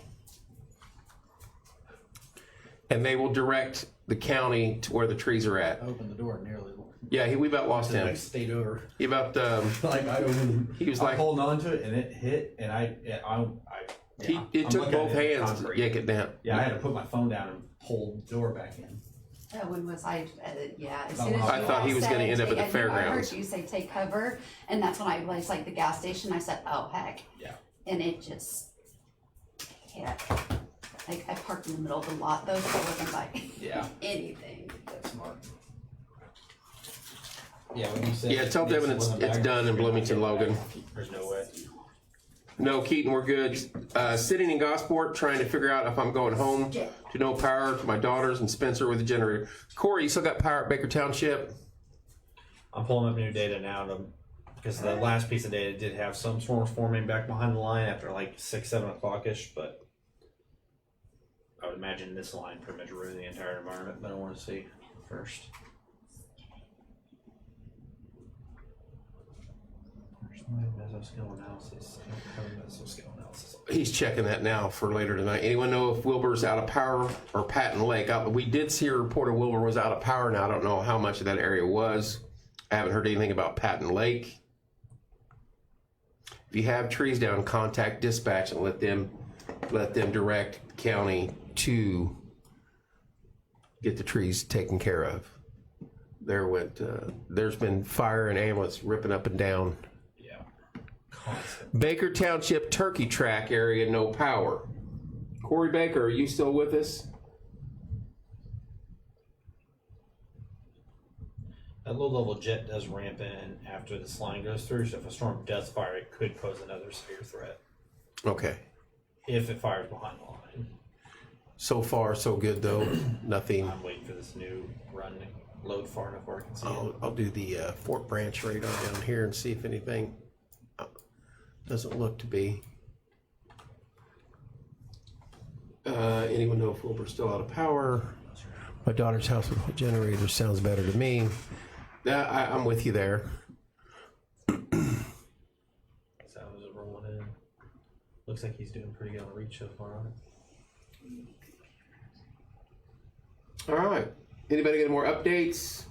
And they will direct the county to where the trees are at. I opened the door nearly. Yeah, we about lost him. I stayed over. He about Like I opened. He was I like- holding on to it and it hit and it took I'm both looking at it hands to concrete. yank it down. Yeah, I had to put my phone down and pull the door back in. When was I? Yeah, as Oh, soon as I you thought all he was said gonna end up at the I fairgrounds. heard you say take cover, and that's when I realized like the gas station. I said, oh heck. Yeah. And it just hit. Like I parked in the middle of the lot though, so I wasn't like Yeah. anything. That's smart. Yeah, when you said Yeah, tell Devin it's done in Bloomington, Logan. There's no way. No, Keaton, we're good. Sitting in Gosport, trying to figure out if I'm going home to no power to my daughters and Spencer with a generator. Corey, you still got power at Baker Township? I'm pulling up new data now because the last piece of data did have some storms forming back behind the line after like 6-7 o'clock ish, but I would imagine this line pretty much ruined the entire environment, but I want to see first. Mesoscale analysis. Mesoscale analysis. He's checking that now for later tonight. Anyone know if Wilbur's out of power or Patton Lake? We did see a report of Wilbur was out of power. Now I don't know how much of that area was. I haven't heard anything about Patton Lake. If you have trees down, contact dispatch and let them let them direct the county to get the trees taken care of. There's been fire and ambulance ripping up and down. Yeah. Constant. Baker Township Turkey Track area, no power. Corey Baker, are you still with us? That low level jet does ramp in after this line goes through, so if a storm does fire, it could pose another severe threat Okay. if it fires behind the line. So far, so good though. Nothing. I'm waiting for this new run to load far enough where I can see it. I'll do the Fort Branch radar down here and see if anything doesn't look to be. Anyone know if Wilbur's still out of power? My daughter's house with a generator sounds better to me. I'm with you there. Sounds is rolling in. Looks like he's doing pretty good on the reach so far on it. All right. Anybody got more updates?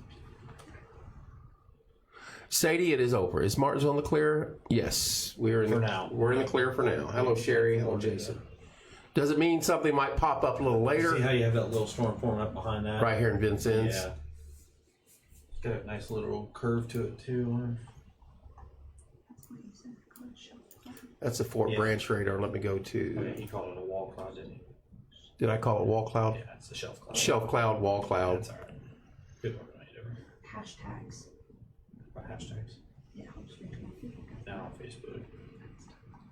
Sadie, it is over. Is Martinsville in the clear? Yes, we're in For now. We're in the clear for now. Hello, Sherry. Hello, Jason. Does it mean something might pop up a little later? See how you have that little storm forming up behind that? Right here in Vincennes. Yeah. It's got a nice little curve to it too. That's a Fort Yeah. Branch radar. Let me go Oh, yeah, to. he called it a wall cloud, didn't he? Did I call it wall cloud? Yeah, it's a shelf cloud. Shelf cloud, wall cloud. That's alright. Good one, Hashtags. About hashtags. Yeah. Not on Facebook.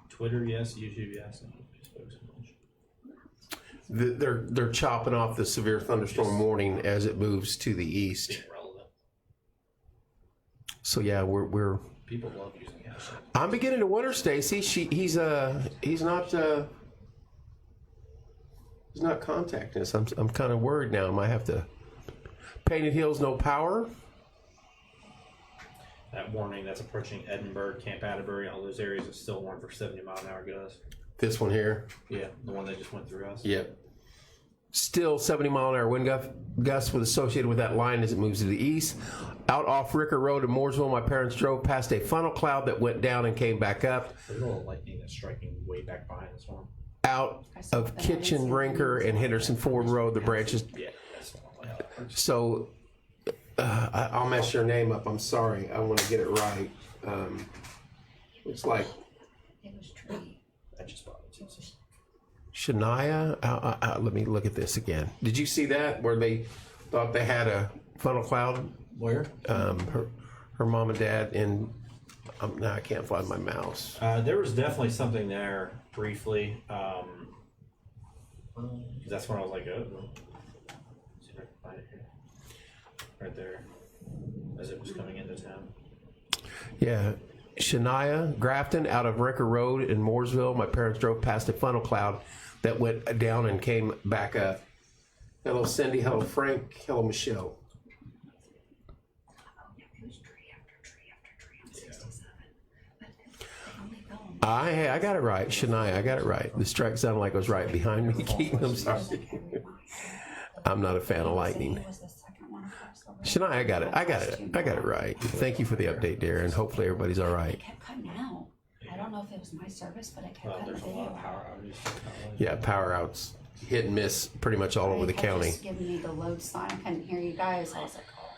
Twitter, yes. YouTube, yes. Not on Facebook so much. They're chopping off the severe thunderstorm warning as it moves to the east. Being relevant. So yeah, we're. People love using hashtags. I'm beginning to wonder, Stacy. He's not contacting us. I'm kind of worried now. I might have to. Painted Hills, no power. That warning that's approaching Edinburgh, Camp Atterbury, all those areas is still warned for 70-mile-an-hour gusts. This one here. Yeah, the one that just went through us. Yep. Still 70-mile-an-hour wind gusts with associated with that line as it moves to the east. Out off Ricker Road in Mooresville, my parents drove past a funnel cloud that went down and came back up. There's a little lightning that's striking way back behind the storm. Out of Kitchen, Rinker, and Henderson Ford Road, the branches. Yeah, that's the one. So I'll mess your name up. I'm sorry. I want to get it right. Looks like It was tree. I just bought it. Shania. Let me look at this again. Did you see that where they thought they had a funnel cloud? Where? Her mom and dad in. Now I can't find my mouse. There was definitely something there briefly. That's when I was like, oh. See if I can find it here. Right there. As it was coming into town. Yeah. Shania Grafton out of Ricker Road in Mooresville. My parents drove past a funnel cloud that went down and came back up. Hello, Cindy. Hello, Frank. Hello, Michelle. It was tree after tree after tree on 67. But they only fell on I got it right. Shania, I got it right. The strike sounded like it was right behind me. Keaton, I'm sorry. I'm not a fan of lightning. It was the second one across the road. Shania, I got it right. Thank you for the update, Darren. Hopefully everybody's all right. It kept cutting out. I don't know if it was my service, but it kept cutting There's a lot video of out. power outages. Yeah, power outs, hit and miss pretty much all over the It kept county. just giving me the load sign. I couldn't hear you guys. I was like, oh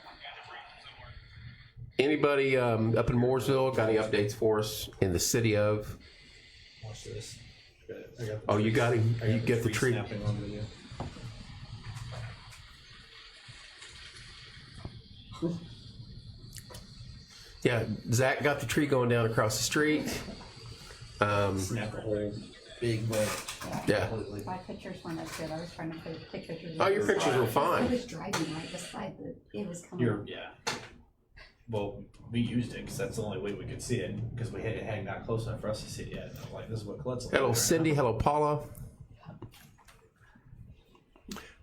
my Anybody up in Mooresville got any updates for us in the city of? Watch this. I got Oh, you got him. You get the tree. Snapping on video. Yeah, Zach got the tree going down across the street. Snap the whole big branch. Yeah. Completely. My pictures weren't as good. I was trying to put the pictures. Oh, your pictures were I fine. was driving right beside it was coming. Yeah. Well, we used it because that's the only way we could see it because we hadn't got close enough for us to see it yet. And I was like, this is what Colette's like. Hello, Cindy. Hello, Paula.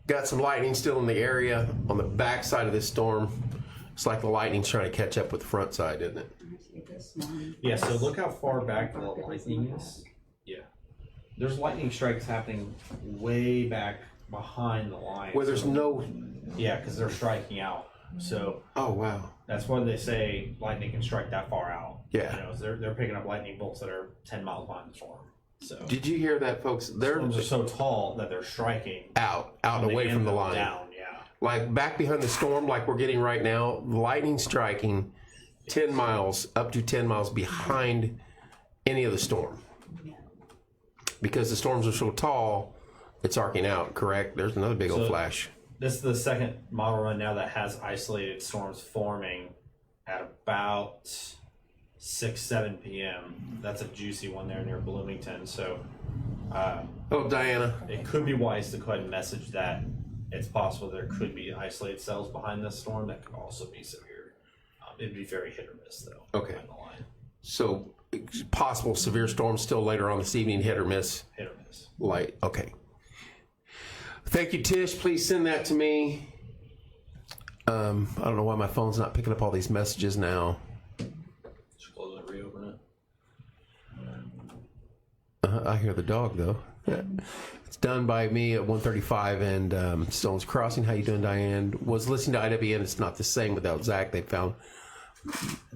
Got some lightning still in the area on the back side of this storm. It's like the lightning's trying to catch up with the front side, isn't it? Yeah, so look how far back the lightning is. Yeah. There's lightning strikes happening way back behind the line. Where there's no. Yeah, because they're striking out. So Oh, wow. that's why they say lightning can strike that far out. Yeah. You know, they're picking up lightning bolts that are 10 miles behind the storm. So Did you hear that, folks? They're storms are so tall that they're striking out and away from the line. Down, yeah. Like back behind the storm, like we're getting right now, lightning striking 10 miles, up to 10 miles behind any of the storm. Because the storms are so tall, it's arcing out, correct? There's another big old flash. This is the second model run now that has isolated storms forming at about 6-7 p.m. That's a juicy one there near Bloomington. So Oh, Diana. it could be wise to go ahead and message that it's possible there could be isolated cells behind this storm that could also be severe. It'd be very hit or miss though. Okay. On the line. So possible severe storms still later on this evening, hit or miss? Hit or miss. Light. Okay. Thank you, Tish. Please send that to me. I don't know why my phone's not picking up all these messages now. Just close it, reopen it. I hear the dog though. It's done by me at 1:35 and Stones Crossing. How you doing, Diane? Was listening to IWN. It's not the same without Zach. They found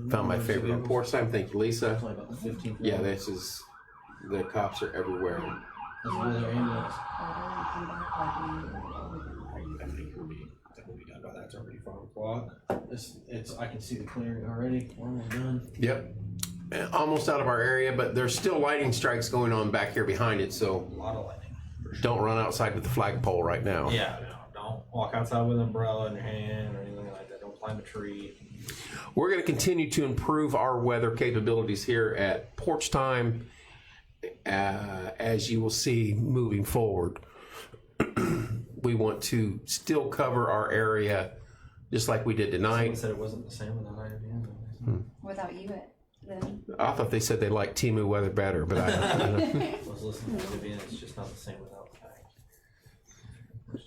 my favorite report time. Thank you, Lisa. Only about the 15th. Yeah, this is the cops are everywhere. That's where their ambulance. We'll be done by that. It's already 5 o'clock. It's. I can see the clearing already. We're almost done. Yep. Almost out of our area, but there's still lightning strikes going on back here behind it. So A lot of lightning. don't run outside with the flagpole right now. Yeah, no, don't walk outside with an umbrella in your hand or anything like that. Don't climb a tree. We're going to continue to improve our weather capabilities here at Porch Time, as you will see moving forward. We want to still cover our area just like we did Someone tonight. said it wasn't the same without IBM. Without you, then. I thought they said they liked Timu weather better, but I I was listening to IBM. It's just not the same without the fact.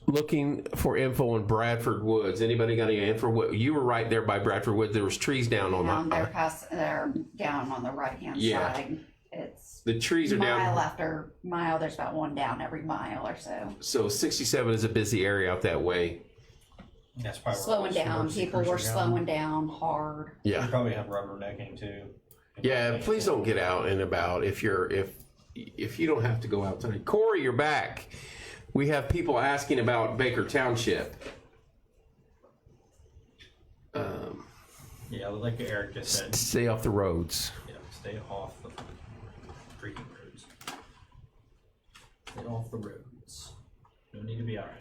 looking for info on Bradford Woods. Anybody got any info? You were right there by Bradford Woods. There was trees down on Down there, the. they're down on the right-hand Yeah. side. It's The trees are mile down. after mile. There's about one down every mile or so. So 67 is a busy area out that way. That's probably Slowing down. People were slowing down hard. You Yeah. probably have rubbernecking too. Yeah, please don't get out and about if you don't have to go out tonight. Corey, you're back. We have people asking about Baker Township. Yeah, like Eric just said. Stay off the roads. Yeah, stay off the freaking roads. Stay off the roads. You need to be alright.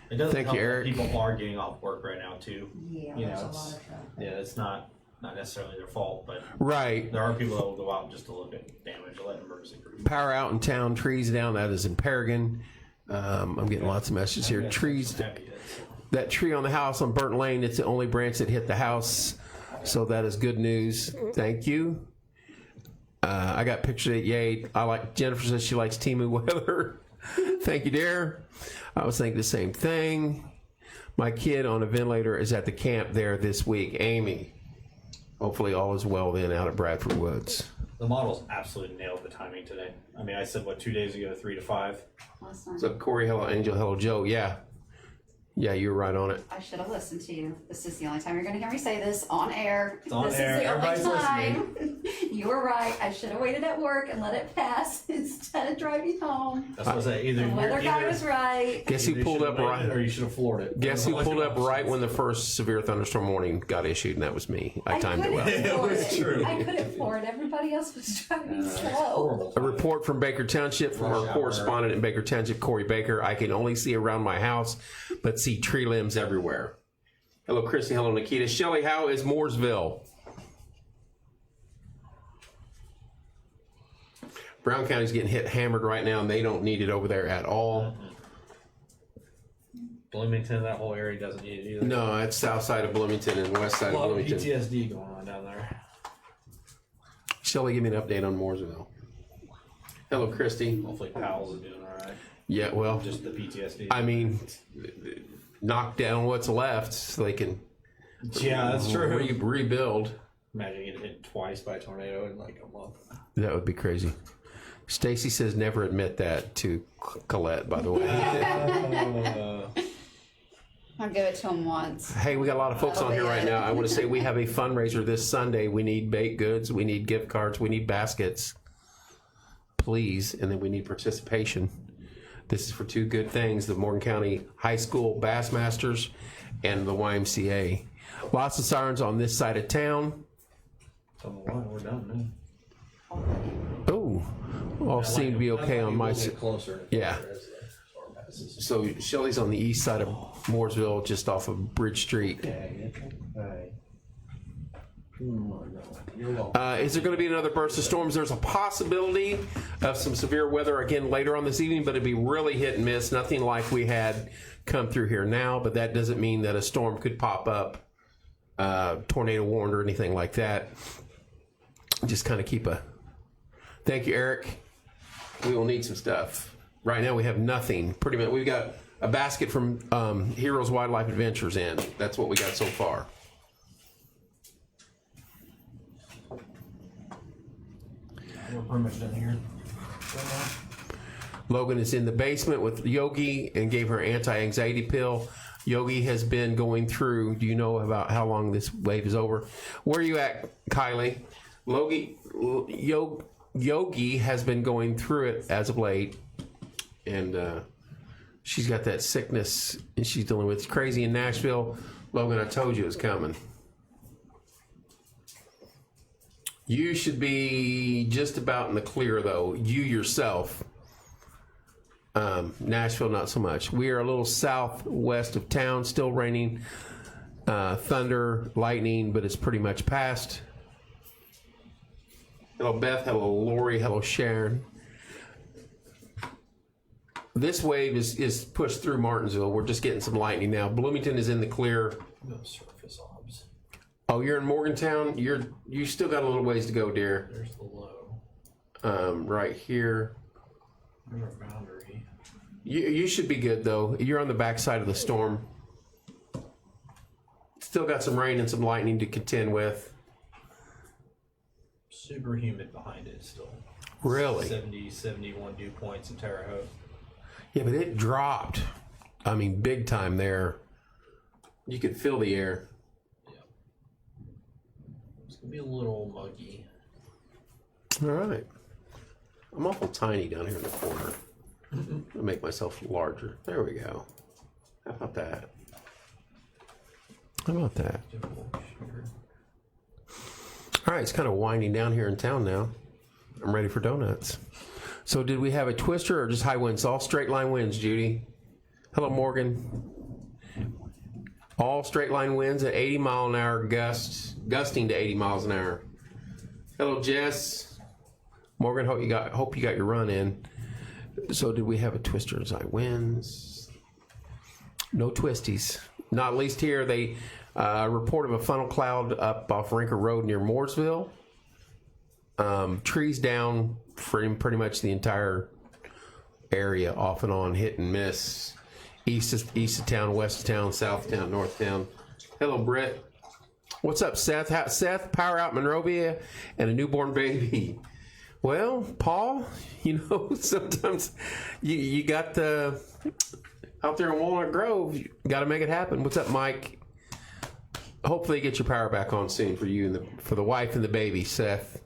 It doesn't Thank help you, that Eric. people are getting off work right now too. Yeah, You there's know, a lot of traffic. Yeah, it's not necessarily their fault, but Right. there are people that will go out just to look at damage, let emergency crews. Power out in town, trees down. That is in Paragon. I'm getting lots of messages here. Trees. That tree on the house on Burnt Lane, it's the only branch that hit the house. So that is good news. Thank you. I got pictures of it. Yay. Jennifer says she likes Timu weather. Thank you, dear. I was thinking the same thing. My kid on a ventilator is at the camp there this week. Amy. Hopefully all is well then out at Bradford Woods. The models absolutely nailed the timing today. I mean, I said, 2 days ago, 3 to 5? Last night. So Corey, hello, Angel, hello, Joe. Yeah. Yeah, you were right on it. I should have listened to you. This is the only time you're going to hear me say this on air. It's on this air. is the Everybody's only time. You were right. I should have waited at work and let it pass instead of driving home. That's what I said. Either The weather guy either- was right. Guess who either you pulled should up have right? waited or you should have floored it. Guess who Those are pulled up options. right when the first severe thunderstorm warning got issued, and that was me. I timed it well. It afford was true. I couldn't afford it. Everybody else was driving slow. Horrible. A report from Baker Township from our Rush hour. correspondent in Baker Township, Corey Baker. I can only see around my house, but see tree limbs everywhere. Hello, Christy. Hello, Nikita. Shelley, how is Mooresville? Brown County's getting hit hammered right now, and they don't need it over there at all. Bloomington, that whole area doesn't need it either. No, it's south side of Bloomington and west side A of lot of Bloomington. PTSD going on down there. Shelley, give me an update on Mooresville. Hello, Christy. Hopefully Powell's is doing all right. Yeah, well, Just the PTSD. I mean, knock down what's left so they can Yeah, that's true. rebuild. Imagine getting hit twice by a tornado in like a month. That would be crazy. Stacy says never admit that to Colette, by the way. I'll give it to him once. Hey, we got a lot of folks on here right now. I want to say we have a fundraiser this Sunday. We need baked goods. We need gift cards. We need baskets. please, and then we need participation. This is for two good things, the Morgan County High School Bassmasters and the YMCA. Lots of sirens on this side of town. On the line, we're done now. Oh, all seem to be okay on my side. Closer. Yeah. So Shelley's on the east side of Mooresville, just off of Bridge Street. Is there going to be another burst of storms? There's a possibility of some severe weather again later on this evening, but it'd be really hit and miss. Nothing like we had come through here now, but that doesn't mean that a storm could pop up, tornado warned or anything like that. Just kind of keep a... Thank you, Eric. We will need some stuff. Right now we have nothing. Pretty much, we've got a basket from Heroes Wildlife Adventures in. That's what we got so far. We're pretty much done here. Logan is in the basement with Yogi and gave her anti-anxiety pill. Yogi has been going through, do you know about how long this wave is over? Where are you at, Kylie? Yogi has been going through it as of late, and she's got that sickness and she's dealing with. It's crazy in Nashville. Logan, I told you it's coming. You should be just about in the clear, though. You yourself. Nashville, not so much. We are a little southwest of town, still raining, thunder, lightning, but it's pretty much past. Hello, Beth. Hello, Lori. Hello, Sharon. This wave is pushed through Martinsville. We're just getting some lightning now. Bloomington is in the clear. No surface obs. Oh, you're in Morgantown? You still got a little ways to go, dear. There's the low. Right here. There's our boundary. You should be good, though. You're on the backside of the storm. Still got some rain and some lightning to contend with. Super humid behind it still. Really? 70, 71 dew points in Terre Haute. Yeah, but it dropped. I mean, big time there. You could feel the air. Yeah. It's going to be a little muggy. All right. I'm awful tiny down here in the corner. I'll make myself larger. There we go. How about that? How about that? All right, it's kind of winding down here in town now. I'm ready for donuts. So did we have a twister or just high winds? All straight line winds, Judy. Hello, Morgan. All straight line winds at 80 mile an hour gusts, gusting to 80 miles an hour. Hello, Jess. Morgan, hope you got your run in. So did we have a twister as high winds? No twisties. Not at least here. They report of a funnel cloud up off Rinker Road near Mooresville. Trees down for pretty much the entire area, off and on, hit and miss. East of town, west of town, south of town, north of town. Hello, Brett. What's up, Seth? Seth, power out Monrovia and a newborn baby. Well, Paul, sometimes you got the out there in Walnut Grove, you got to make it happen. What's up, Mike? Hopefully, get your power back on soon for you and for the wife and the baby, Seth.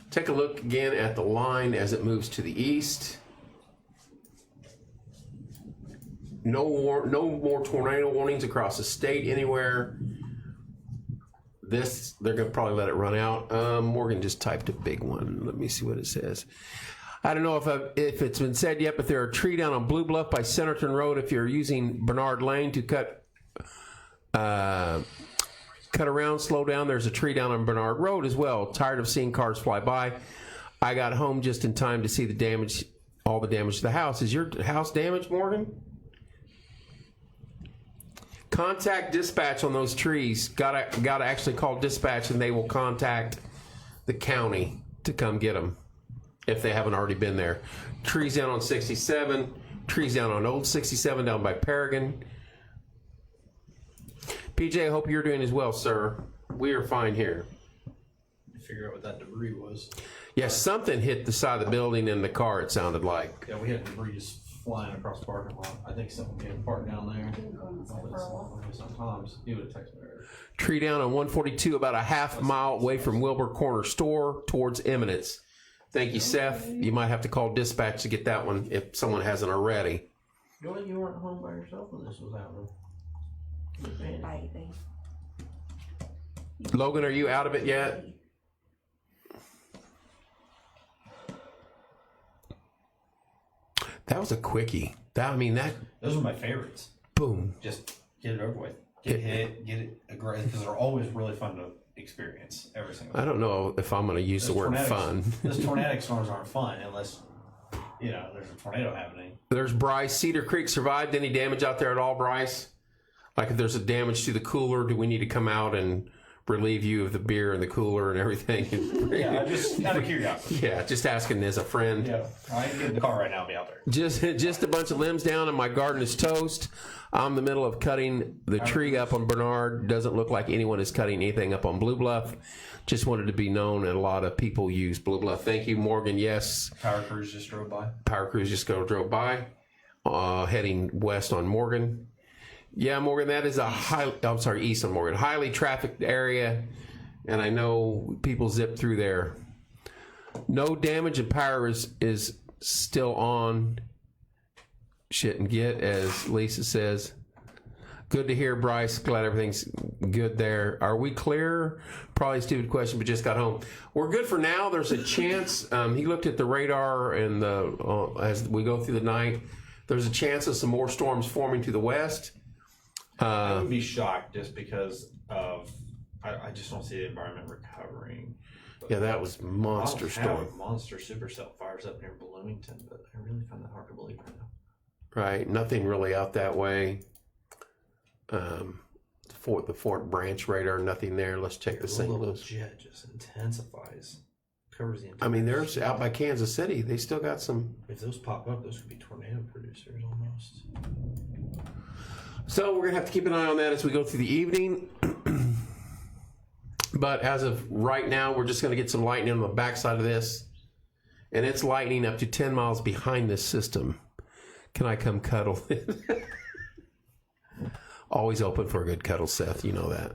Take a look again at the line as it moves to the east. No more tornado warnings across the state anywhere. They're going to probably let it run out. Morgan just typed a big one. Let me see what it says. I don't know if it's been said yet, but there are a tree down on Blue Bluff by Centerton Road. If you're using Bernard Lane to cut around, slow down. There's a tree down on Bernard Road as well. Tired of seeing cars fly by. I got home just in time to see the damage, all the damage to the house. Is your house damaged, Morgan? Contact dispatch on those trees. Gotta actually call dispatch, and they will contact the county to come get them if they haven't already been there. Trees down on 67. Trees down on Old 67 down by Paragon. PJ, I hope you're doing as well, sir. We are fine here. Figure out what that debris was. Yes, something hit the side of the building and the car, it sounded like. Yeah, we had debris just flying across the parking lot. I think someone came parked down there. Didn't go inside for a while. Sometimes he would have texted me earlier. Tree down on 142, about a half mile away from Wilbur Corner Store towards Eminence. Thank you, Seth. You might have to call dispatch to get that one if someone hasn't already. Really, you weren't home by yourself when this was happening. Baby. Logan, are you out of it yet? That was a quickie. Those are my favorites. Boom. Just get it over with. Get hit, get it aggressive, because they're always really fun to experience every single I time. don't know if I'm going to use the word fun. Those tornadic storms aren't fun unless, there's a tornado happening. There's Bryce. Cedar Creek survived any damage out there at all, Bryce? Like if there's a damage to the cooler, do we need to come out and relieve you of the beer and the cooler and everything? Yeah, just out of curiosity. Yeah, just asking as a friend. Yeah, I ain't getting in the car right now. I'll be out there. Just a bunch of limbs down and my garden is toast. I'm in the middle of cutting the tree up on Bernard. Doesn't look like anyone is cutting anything up on Blue Bluff. Just wanted to be known, and a lot of people use Blue Bluff. Thank you, Morgan. Yes. Power crews just drove by. Power crews just drove by, heading west on Morgan. Yeah, Morgan, that is east on Morgan. Highly trafficked area, and I know people zip through there. No damage, and power is still on. Shit and get, as Lisa says. Good to hear, Bryce. Glad everything's good there. Are we clear? Probably a stupid question, but just got home. We're good for now. There's a chance. He looked at the radar, and as we go through the night, there's a chance of some more storms forming to the west. I would be shocked just because of I just don't see the environment recovering. Yeah, that was monster storm. Monster supercell fires up near Bloomington, but I really find that hard to believe right now. Right, nothing really out that way. The Fort Branch radar, nothing there. Let's check the St. little Louis. jet just intensifies, covers the entire. I mean, there's out by Kansas City. They still got some. If those pop up, those could be tornado producers almost. So we're gonna have to keep an eye on that as we go through the evening. But as of right now, we're just gonna get some lightning on the backside of this, and it's lightning up to 10 miles behind this system. Can I come cuddle? Always open for a good cuddle, Seth. You know that.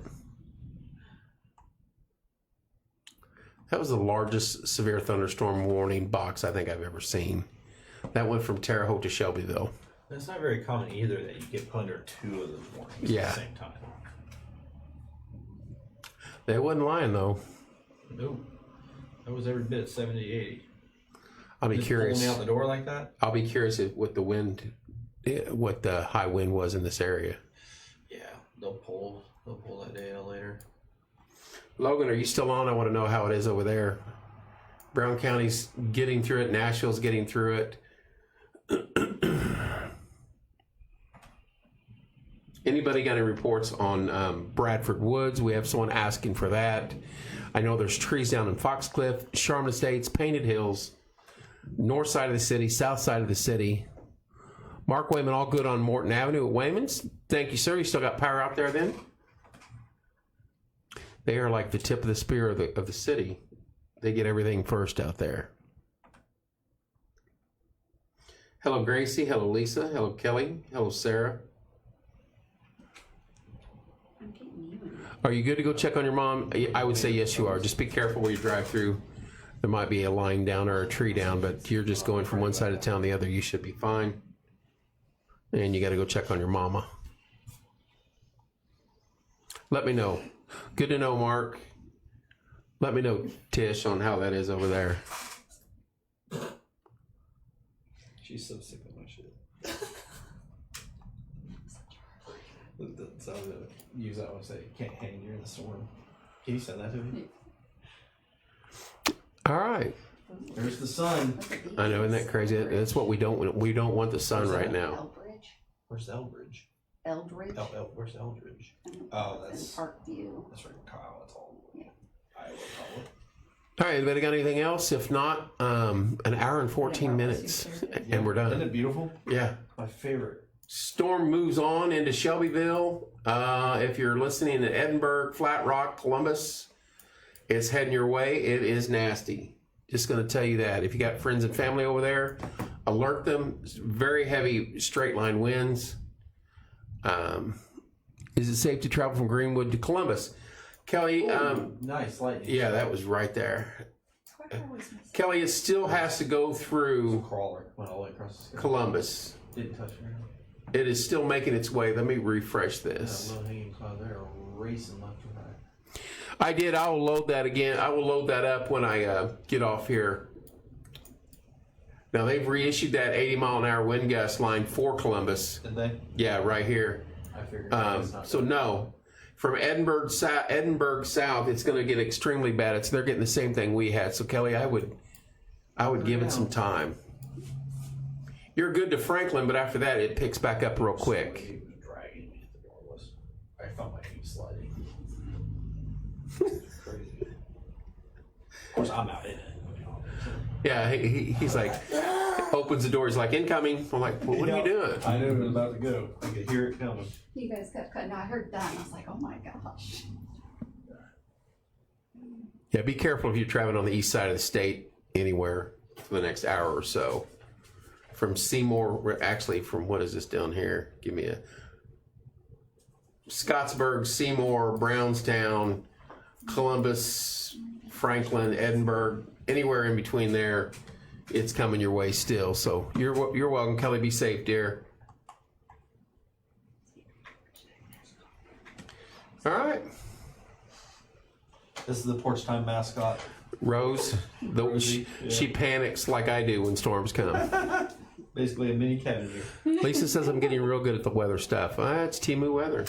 That was the largest severe thunderstorm warning box I think I've ever seen. That went from Terre Haute to Shelbyville. It's not very common either that you get put under two of those warnings at the same time. They wasn't lying though. Nope. That was every bit 70, 80. I'll be Just curious. pulling me out the door like that? I'll be curious what the high wind was in this area. Yeah, they'll pull that data later. Logan, are you still on? I want to know how it is over there. Brown County's getting through it. Nashville's getting through it. Anybody got any reports on Bradford Woods? We have someone asking for that. I know there's trees down in Foxcliff, Charmin Estates, Painted Hills, north side of the city, south side of the city. Mark Wayman, all good on Morton Avenue at Wayman's. Thank you, sir. You still got power out there then? They are like the tip of the spear of the city. They get everything first out there. Hello, Gracie. Hello, Lisa. Hello, Kelly. Hello, Sarah. I'm getting you. Are you good to go check on your mom? I would say yes, you are. Just be careful where you drive through. There might be a line down or a tree down, but you're just going from one side of town to the other. You should be fine. And you got to go check on your mama. Let me know. Good to know, Mark. Let me know, Tish, on how that is over there. She's so sick of my shit. That's how I use that when I say can't hang during the storm. Can you send that to me? All right. There's the sun. I know, isn't that crazy? That's what we don't want. We don't want the sun right now. Eldridge. Where's Eldridge? Eldridge. Where's Eldridge? Oh, that's Parkview. That's right, Kyle. That's all. Yeah. Iowa, probably. All right, anybody got anything else? If not, an hour and 14 minutes, and we're Isn't done. it beautiful? Yeah. My favorite. Storm moves on into Shelbyville. If you're listening to Edinburgh, Flat Rock, Columbus, it's heading your way. It is nasty. Just going to tell you that. If you got friends and family over there, alert them. Very heavy straight line winds. Is it safe to travel from Greenwood to Columbus? Kelly, Nice lightning. yeah, that was right there. Kelly, it still has to go through Crawler went all the way across the sky. Columbus. Didn't touch her. It is still making its way. Let me refresh That this. low hanging cloud there racing left and right. I did. I will load that again. I will load that up when I get off here. Now, they've reissued that 80-mile-an-hour wind gust line for Columbus. Did they? Yeah, right here. I figured. It's not So, no. From Edinburgh south, it's going to get extremely bad. They're getting the same thing we had. So, Kelly, I would give it some time. You're good to Franklin, but after that, it picks back up real quick. He was dragging me at the door. I felt my feet sliding. Crazy. Of course, I'm out in it. Yeah, he's like, opens the door. He's like, incoming. I'm like, well, what are you doing? I knew it was about to go. I could hear it coming. You guys kept cutting out. I heard that and I was like, oh my gosh. Yeah, be careful if you're traveling on the east side of the state anywhere for the next hour or so. From Seymour, actually, from what is this down here? Give me a Scottsburg, Seymour, Brownstown, Columbus, Franklin, Edinburgh, anywhere in between there, it's coming your way still. So you're welcome, Kelly. Be safe, dear. All right, This is the porch time mascot. Rose. She panics like I do when storms come. Basically a mini Kennedy. Lisa says I'm getting real good at the weather stuff. It's Timu weather.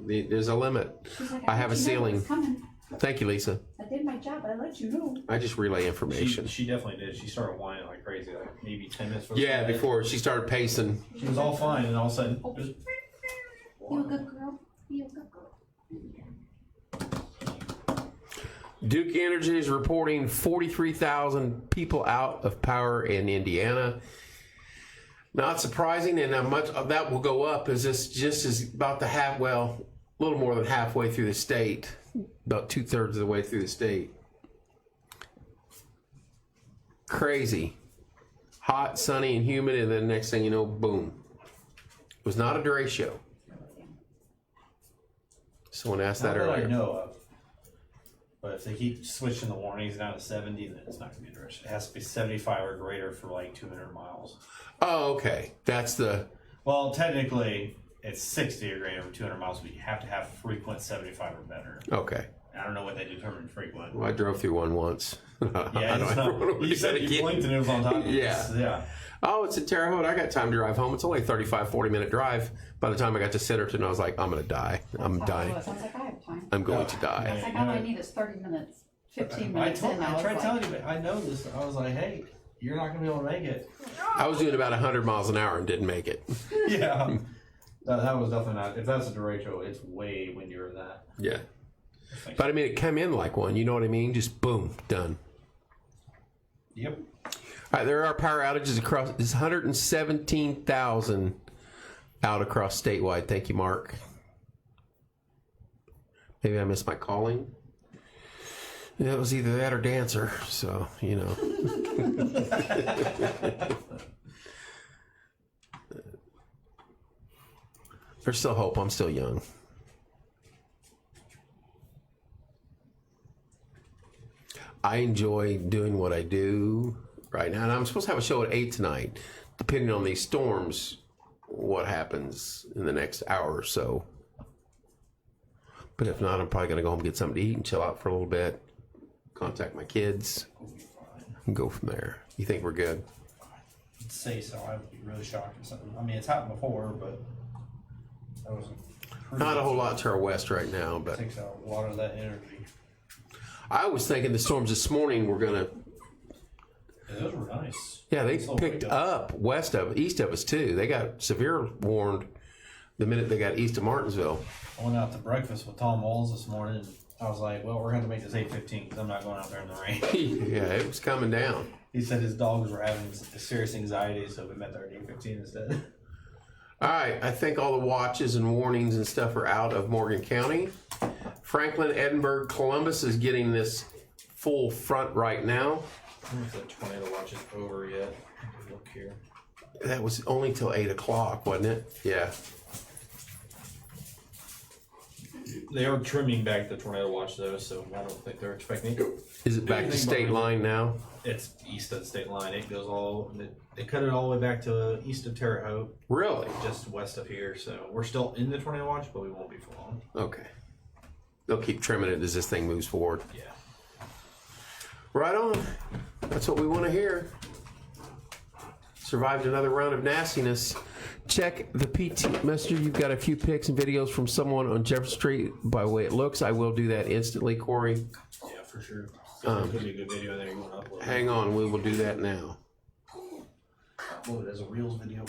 There's a limit. She's like, I have a let you know ceiling. it's coming. Thank you, Lisa. I did my job. I let you know. I just relay information. She definitely did. She started whining like crazy, like maybe 10 minutes before. Yeah, bed. before she started pacing. She was all fine, and all of a sudden, just, You a good girl? You a good girl? Duke Energy is reporting 43,000 people out of power in Indiana. Not surprising, and much of that will go up as this just is about a little more than halfway through the state, about 2/3 of the way through the state. Crazy. Hot, sunny, and humid, and then next thing you know, boom. It was not a derecho. Someone asked not that that I earlier. know of. But if they keep switching the warnings down to 70, then it's not going to be a direction. It has to be 75 or greater for like 200 miles. Oh, okay. That's the... Well, technically, it's 60 or greater for 200 miles, but you have to have frequent 75 or better. Okay. I don't know what they determine frequent. Well, I drove through one once. Yeah, it's not. You said you blinked and it was on top of you. Yeah. Yeah. Oh, it's in Terre Haute. I got time to drive home. It's only a 35, 40-minute drive. By the time I got to Centerton, I was like, I'm going to die. I'm dying. I was like, I have time. I'm going to die. It's like, all I need is 30 minutes, 15 I minutes. tried was like, telling you, but I know this. I was like, hey, you're not going to be able to make it. I was doing about 100 miles an hour and didn't make it. Yeah. That was definitely not. If that's a derecho, it's way windier than that. Yeah. But I mean, it came in like one. You know what I mean? Just boom, done. Yep. All right, there are power outages across. It's 117,000 out across statewide. Thank you, Mark. Maybe I missed my calling. Yeah, it was either that or Dancer. So, you know. There's still hope. I'm still young. I enjoy doing what I do right now. And I'm supposed to have a show at 8 tonight. Depending on these storms, what happens in the next hour or so. But if not, I'm probably going to go home and get something to eat and chill out for a little bit. Contact my kids. And go from there. You think we're good? I'd say so. I would be really shocked if something. I mean, it's happened before, but that was Not a whole lot to our west right now, but takes out a lot of that energy. I was thinking the storms this morning were going to... Yeah, those were nice. Yeah, they Slow picked pick up east of us too. They got severe warned the minute they got east of Martinsville. I went out to breakfast with Tom Walls this morning. And I was like, well, we're going to make this 8:15 because I'm not going out there in the rain. Yeah, it was coming down. He said his dogs were having serious anxiety, so we met there at 8:15 instead. All right, I think all the watches and warnings and stuff are out of Morgan County. Franklin, Edinburgh, Columbus is getting this full front right now. I don't know if the tornado watch is over yet. Look here. That was only till 8 o'clock, wasn't it? Yeah. They are trimming back the tornado watch though, so I don't think they're expecting it. Is it back to state line now? It's east of the state line. It goes they cut it all the way back to east of Terre Haute, Really? just west of here. So we're still in the tornado watch, but we won't be for long. Okay. They'll keep trimming it as this thing moves forward. Yeah. Right on. That's what we want to hear. Survived another round of nastiness. Check the PT Messenger. You've got a few pics and videos from someone on Jefferson Street by the way it looks. I will do that instantly, Corey. Yeah, for sure. There could be a good video there you want to upload. Hang on, we will do that now. Upload it as a Reels video.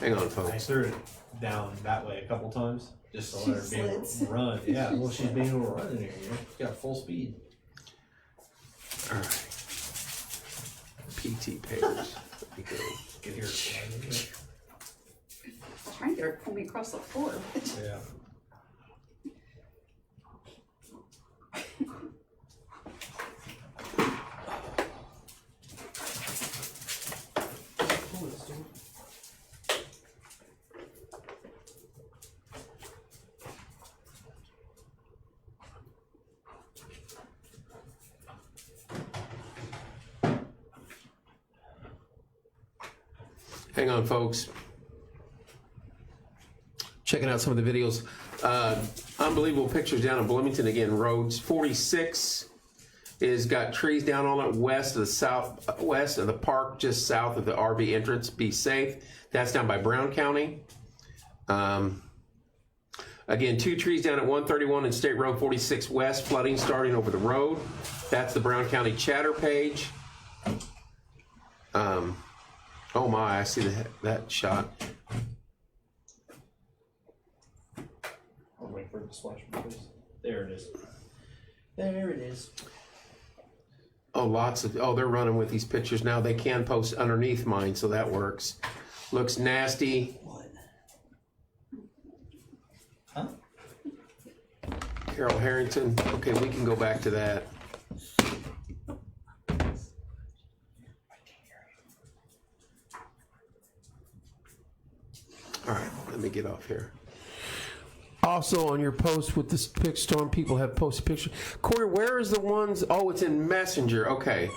Hang on, I folks. threw it down that way a couple times just to let her be able She to run. Yeah, well, she's being able to run in here. You know? She's got full speed. All right. PT page. Let me go. Get here. Trying to get her to pull me across the floor. Yeah. Hang on, folks. Checking out some of the videos. Unbelievable pictures down in Bloomington again. Roads 46 is got trees down on it west of the southwest of the park, just south of the RV entrance. Be safe. That's down by Brown County. Again, 2 trees down at 131 and State Road 46 West, flooding starting over the road. That's the Brown County chatter page. Oh my, I see that shot. I'll wait for it to splash. There it is. There it is. Oh, they're running with these pictures now. They can post underneath mine, so that works. Looks nasty. What? Huh? Carol Harrington. Okay, we can go back to that. All right, let me get off here. Also, on your post with this pic storm, people have posted pictures. Corey, where is the ones? Oh, it's in Messenger. Okay.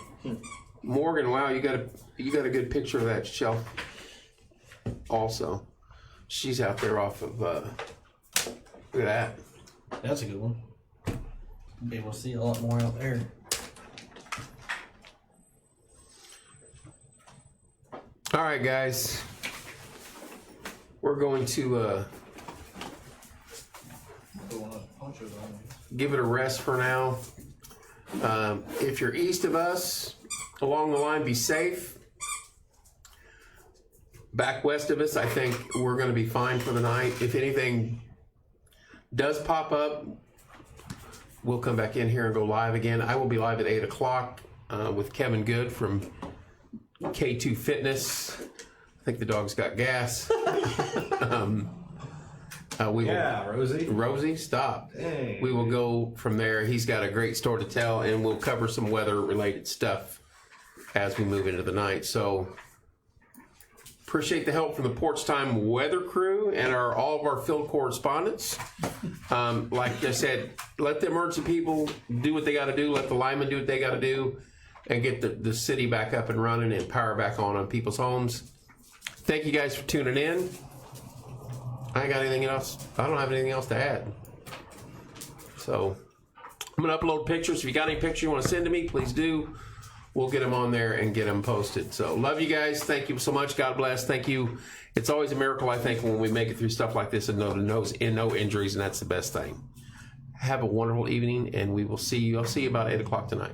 Morgan, wow, you got a good picture of that shelf. Also, she's out there off of. Look at that. That's a good one. Be able to see a lot more out there. All right, guys. We're going to give it a rest for now. If you're east of us, along the line, be safe. Back west of us, I think we're going to be fine for the night. If anything does pop up, we'll come back in here and go live again. I will be live at 8 o'clock with Kevin Good from K2 Fitness. I think the dog's got gas. Rosie, stop. Hey. We will go from there. He's got a great story to tell, and we'll cover some weather-related stuff as we move into the night. So, appreciate the help from the Porch Time weather crew and all of our field correspondents. Like I said, let the emergency people do what they got to do. Let the linemen do what they got to do, and get the city back up and running and power back on people's homes. Thank you guys for tuning in. I ain't got anything else. I don't have anything else to add. So I'm going to upload pictures. If you got any pictures you want to send to me, please do. We'll get them on there and get them posted. So love you guys. Thank you so much. God bless. Thank you. It's always a miracle, I think, when we make it through stuff like this and no injuries, and that's the best thing. Have a wonderful evening, and we will see you. I'll see you about 8 o'clock tonight.